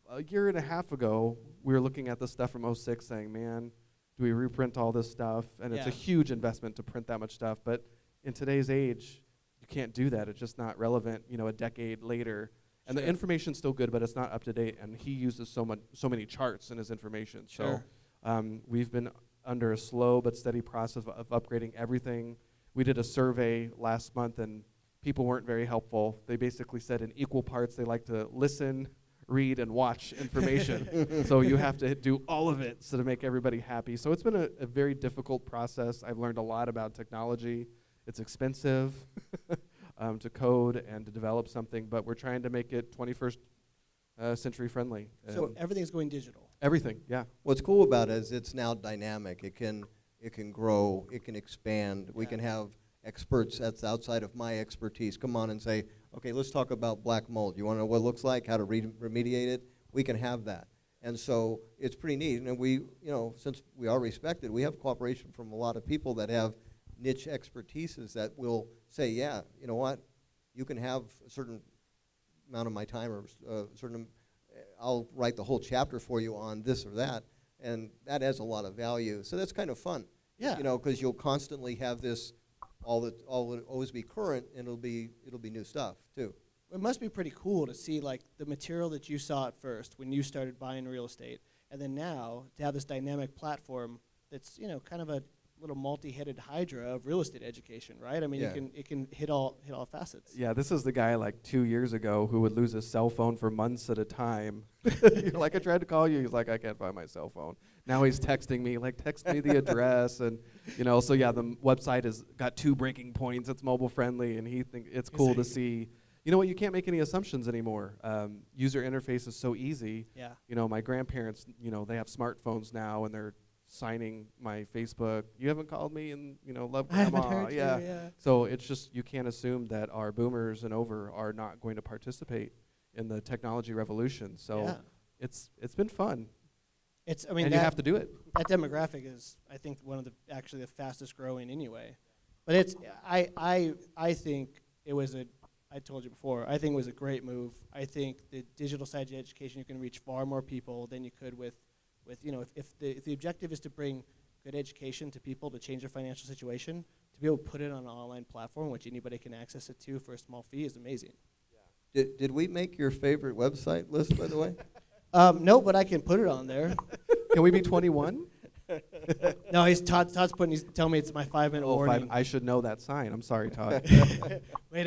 a year and a half ago, we were looking at the stuff from '06 saying, man, do we reprint all this stuff? And it's a huge investment to print that much stuff, but in today's age, you can't do that. It's just not relevant, a decade later. And the information's still good, but it's not up to date, and he uses so many charts in his information. So We've been under a slow but steady process of upgrading everything. We did a survey last month, and people weren't very helpful. They basically said in equal parts they like to listen, read, and watch information. So you have to do all of it so to make everybody happy. So it's been a very difficult process. I've learned a lot about technology. It's expensive to code and to develop something, but we're trying to make it 21st century friendly. So everything's going digital. Everything, yeah. What's cool about it is it's now dynamic. It can grow, it can expand. We Yeah. can have experts that's outside of my expertise come on and say, okay, let's talk about black mold. You want to know what it looks like, how to remediate it? We can have that. And so it's pretty neat. And we, since we are respected, we have cooperation from a lot of people that have niche expertises that will say, yeah, you know what, you can have a certain amount of my time or I'll write the whole chapter for you on this or that. And that has a lot of value. So that's kind of fun. Yeah. Because you'll constantly have this, all will always be current, and it'll be new stuff too. It must be pretty cool to see like the material that you saw at first when you started buying real estate, and then now to have this dynamic platform that's kind of a little multi-headed hydra of real estate education, right? I mean, Yeah. it can hit all facets. Yeah, this is the guy like 2 years ago who would lose his cell phone for months at a time. Like, I tried to call you. He's like, I can't find my cell phone. Now he's texting me, like, text me the address. And, so yeah, the website has got 2 breaking points. It's mobile friendly, and he thinks it's cool to see. You know what? You can't make any assumptions anymore. User interface is so easy. Yeah. My grandparents, they have smartphones now, and they're signing my Facebook. You haven't called me, and love I haven't grandma. heard Yeah. you, yeah. So it's just, you can't assume that our boomers and over are not going to participate in the technology revolution. So Yeah. it's been fun. I And mean, you that, have to do it. that demographic is, I think, one of the fastest growing anyway. But it's I think it was I told you before, I think it was a great move. I think the digital side of education, you can reach far more people than you could with if the objective is to bring good education to people to change their financial situation, to be able to put it on an online platform which anybody can access it to for a small fee is amazing. Did we make your favorite website list, by the way? No, but I can put it on there. Can we be 21? No, Todd's telling me it's my 5-minute warning. I should know that sign. I'm sorry, Todd. way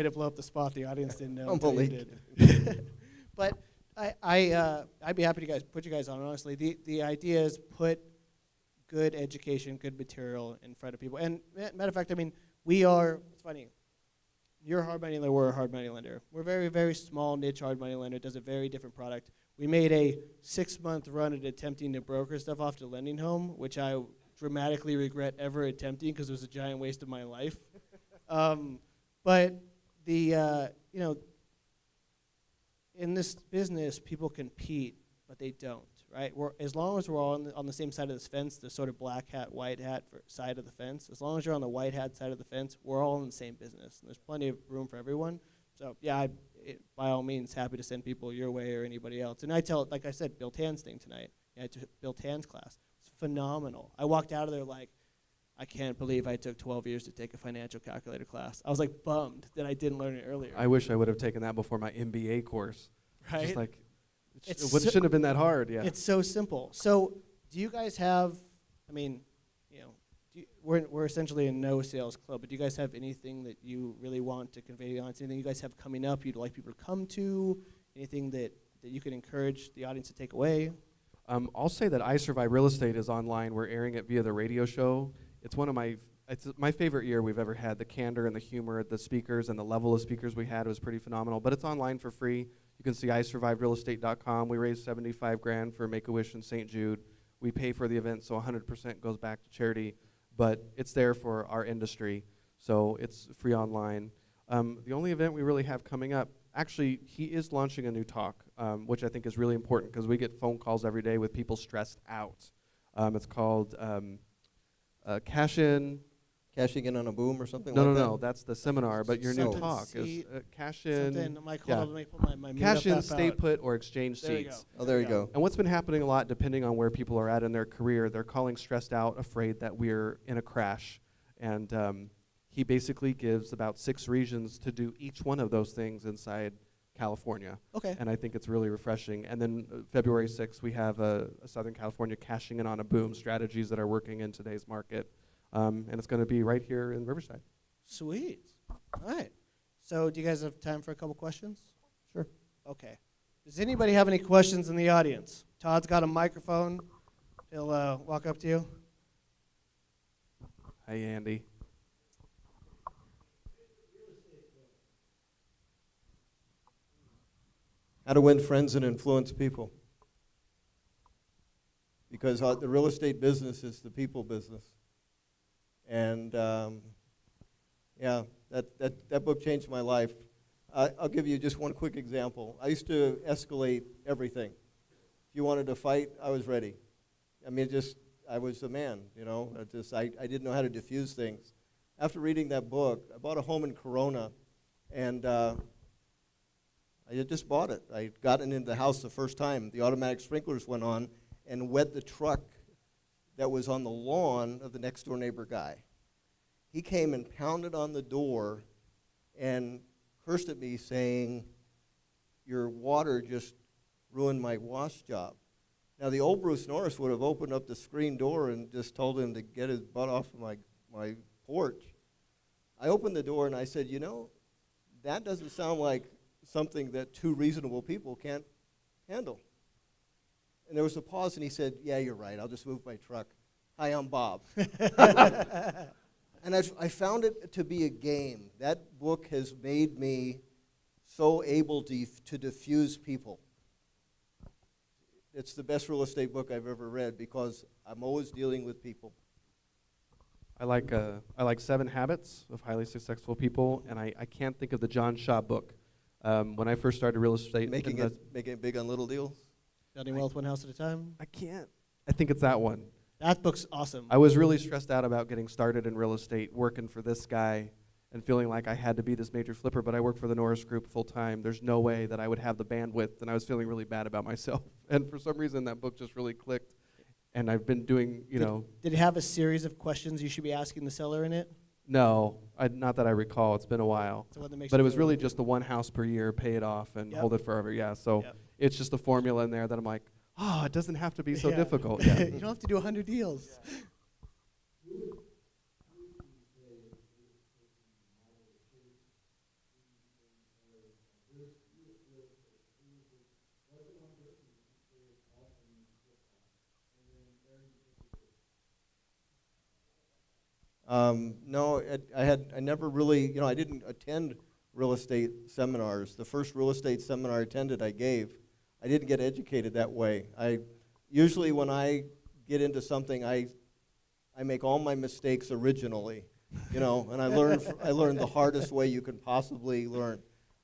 to blow up the spot. The audience didn't know. I'm until you believed. did. But I'd be happy to put you guys on. Honestly, the idea is put good education, good material in front of people. And matter of fact, I mean, it's funny. You're a hard money lender. We're a hard money lender. We're a very, very small niche hard money lender. Does a very different product. We made a 6-month run at attempting to broker stuff off to Lending Home, which I dramatically regret ever attempting because it was a giant waste of my life. But in this business, people compete, but they don't, right? As long as we're all on the same side of this fence, the sort of black hat, white hat side of the fence, as long as you're on the white hat side of the fence, we're all in the same business. And there's plenty of room for everyone. So, yeah, by all means, happy to send people your way or anybody else. And like I said, Bill Tan's thing tonight. I took Bill Tan's class. It's phenomenal. I walked out of there like, I can't believe I took 12 years to take a financial calculator class. I was like bummed that I didn't learn it earlier. I wish I would have taken that before my MBA course. Right? Just like, it It's shouldn't have been that hard, yeah. It's so simple. So do you guys have, I mean, we're essentially a no sales club, but do you guys have anything that you really want to convey to the audience? Anything you guys have coming up you'd like people to come to? Anything that you could encourage the audience to take away? I'll say that I Survive Real Estate is online. We're airing it via the radio show. It's my favorite year we've ever had. The candor and the humor, the speakers and the level of speakers we had was pretty phenomenal. But it's online for free. You can see isurviverealestate.com. We raised $75,000 for Make-A-Wish in St. Jude. We pay for the event, so 100% goes back to charity. But it's there for our industry, so it's free online. The only event we really have coming up, actually, he is launching a new talk, which I think is really important because we get phone calls every day with people stressed out. It's called Cashing in on a boom or something No, like that? no, that's the seminar, but your new Something talk C- is cash in. Something, I'm like, yeah. hold on, let me pull my Cash in, app stay out. put, or exchange There you seats. go. Oh, there you go. And what's been happening a lot, depending on where people are at in their career, they're calling stressed out, afraid that we're in a crash. And he basically gives about 6 reasons to do each one of those things inside California. Okay. And I think it's really refreshing. And then February 6th, we have a Southern California cashing in on a boom, strategies that are working in today's market. And it's going to be right here in Riverside. Sweet. All right. So do you guys have time for a couple questions? Sure. Okay. Does anybody have any questions in the audience? Todd's got a microphone. He'll walk up to you. Hi, Andy. How to win friends and influence people. Because the real estate business is the people business. And yeah, that book changed my life. I'll give you just one quick example. I used to escalate everything. If you wanted to fight, I was ready. I mean, I was a man, you know. I didn't know how to diffuse things. After reading that book, I bought a home in Corona, and I had just bought it. I got into the house the first time. The automatic sprinklers went on and wet the truck that was on the lawn of the next door neighbor guy. He came and pounded on the door and cursed at me saying, "Your water just ruined my wash job." Now, the old Bruce Norris would have opened up the screen door and just told him to get his butt off of my porch. I opened the door and I said, you know, that doesn't sound like something that two reasonable people can't handle. And there was a pause, and he said, yeah, you're right, I'll just move my truck. Hi, I'm Bob. And I found it to be a game. That book has made me so able to diffuse people. It's the best real estate book I've ever read because I'm always dealing with people. I like 7 Habits of Highly Successful People, and I can't think of the John Shaw book. When I first started real estate, Making it big on little deals? Building wealth one house at a time. I can't. I think it's that one. That book's awesome. I was really stressed out about getting started in real estate, working for this guy, and feeling like I had to be this major flipper, but I work for the Norris Group full time. There's no way that I would have the bandwidth, and I was feeling really bad about myself. And for some reason, that book just really clicked. And I've been doing, Did it have a series of questions you should be asking the seller in it? No, not that I recall. It's been a while. It's the one that makes But you it was feel really just the one house per year, pay it off, and Yep. hold it forever. Yeah, so Yep. it's just a formula in there that I'm like, oh, it doesn't have to be so Yeah. difficult. Yeah. You don't have to do 100 deals. No, I never really, I didn't attend real estate seminars. The first real estate seminar I attended, I gave. I didn't get educated that way. Usually when I get into something, I make all my mistakes originally, and I learned the hardest way you can possibly learn.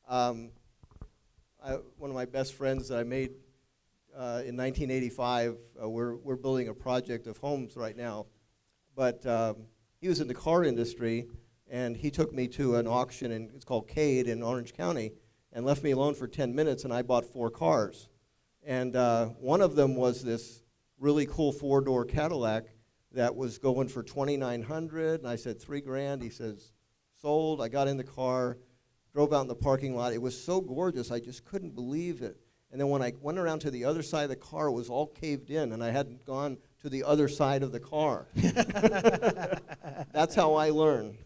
One of my best friends that I made in 1985, we're building a project of homes right now, but he was in the car industry, and he took me to an auction, and it's called Cade in Orange County, and left me alone for 10 minutes, and I bought 4 cars. And one of them was this really cool 4-door Cadillac that was going for $2,900, and I said $3,000. He says, sold. I got in the car, drove out in the parking lot. It was so gorgeous, I just couldn't believe it. And then when I went around to the other side of the car, it was all caved in, and I hadn't gone to the other side of the car. That's how I learn.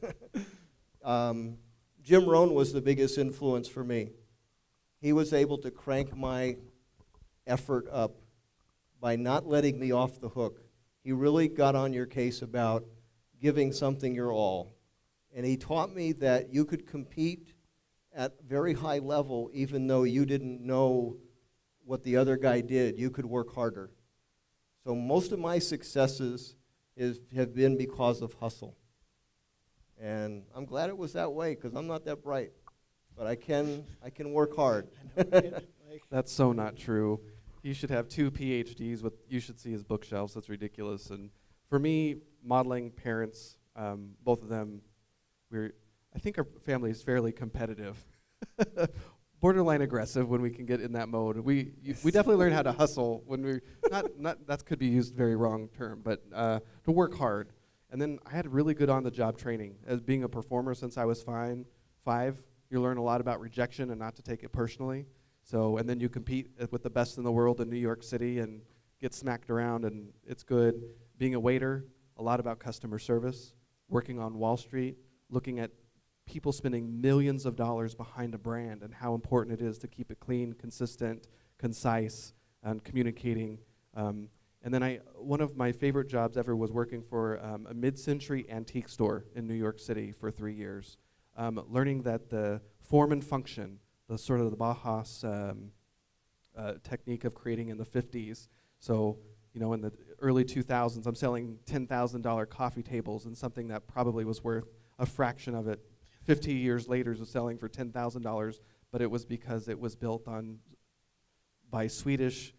Jim Rohn was the biggest influence for me. He was able to crank my effort up by not letting me off the hook. He really got on your case about giving something your all. And he taught me that you could compete at very high level even though you didn't know what the other guy did. You could work harder. So most of my successes have been because of hustle. And I'm glad it was that way because I'm not that bright. But I can work hard. That's so not true. You should have 2 PhDs. You should see his bookshelves. That's ridiculous. And for me, modeling parents, both of them, I think our family is fairly competitive. Borderline aggressive when we can get in that mode. We definitely learn how to hustle when we not that could be used very wrong term, but to work hard. And then I had really good on-the-job training as being a performer since I was 5. You learn a lot about rejection and not to take it personally. So, and then you compete with the best in the world in New York City and get smacked around, and it's good. Being a waiter, a lot about customer service, working on Wall Street, looking at people spending millions of dollars behind a brand and how important it is to keep it clean, consistent, concise, and communicating. And then one of my favorite jobs ever was working for a mid-century antique store in New York City for 3 years, learning that the form and function, the sort of the Bauhaus technique of creating in the 50s. So, in the early 2000s, I'm selling $10,000 coffee tables, and something that probably was worth a fraction of it 50 years later was selling for $10,000, but it was because it was built by Swedish,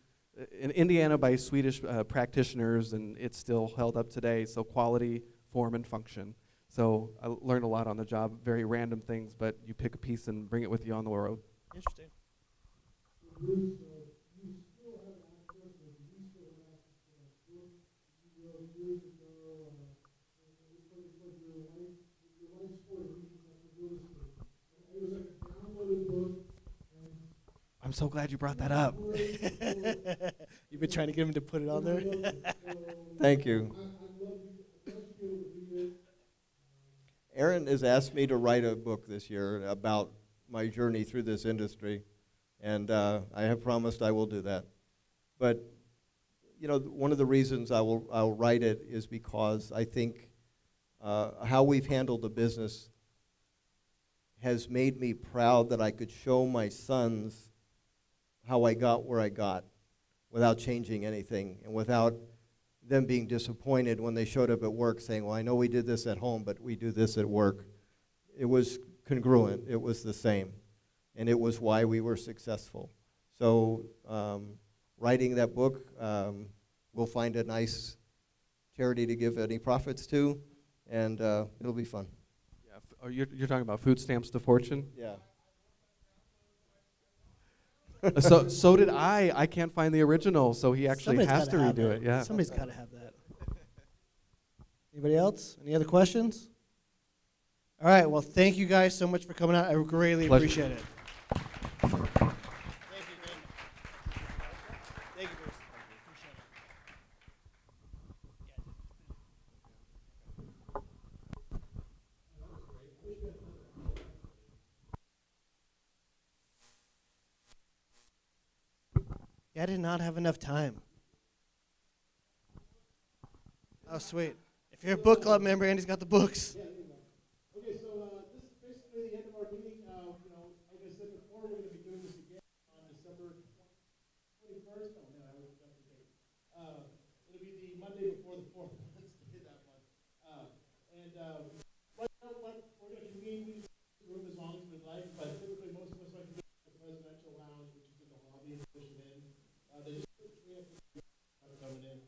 in Indiana by Swedish practitioners, and it's still held up today. So quality, form, and function. So I learned a lot on the job, very random things, but you pick a piece and bring it with you on the road. Interesting. I'm so glad you brought that up. You've been trying to get him to put it on there? Thank you. Aaron has asked me to write a book this year about my journey through this industry, and I have promised I will do that. But, one of the reasons I'll write it is because I think how we've handled the business has made me proud that I could show my sons how I got where I got without changing anything and without them being disappointed when they showed up at work saying, well, I know we did this at home, but we do this at work. It was congruent. It was the same. And it was why we were successful. So writing that book, we'll find a nice charity to give any profits to, and it'll be fun. Yeah, you're talking about food stamps to fortune? Yeah. So did I. I can't find the original, so he actually Somebody's has to gotta have redo it. Yeah. Somebody's got to have that. Anybody else? Any other questions? All right. Well, thank you guys so much for coming out. I greatly Pleasure. appreciate it. Thank you very much. Thank you, Bruce. Appreciate it. Yeah, I did not have enough time. Oh, sweet. If you're a book club member, Andy's got the books. Okay, so this is basically the end of our meeting. Like I said before, we're going to be doing this again on December 21st. Oh, no, I was got the date. It'll be the Monday before the 4th Wednesday that month. Right now, we're going to convene the room as long as we'd like, but typically most of us like to go to the presidential lounge, which is in the lobby and push it in. They just put 3 up coming in.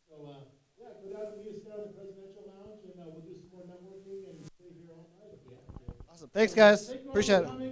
So, yeah, go down and meet us down in the presidential lounge, and we'll do some more networking and stay here all night if we have to. Awesome. Thanks, guys. Thank you all Appreciate for it. coming.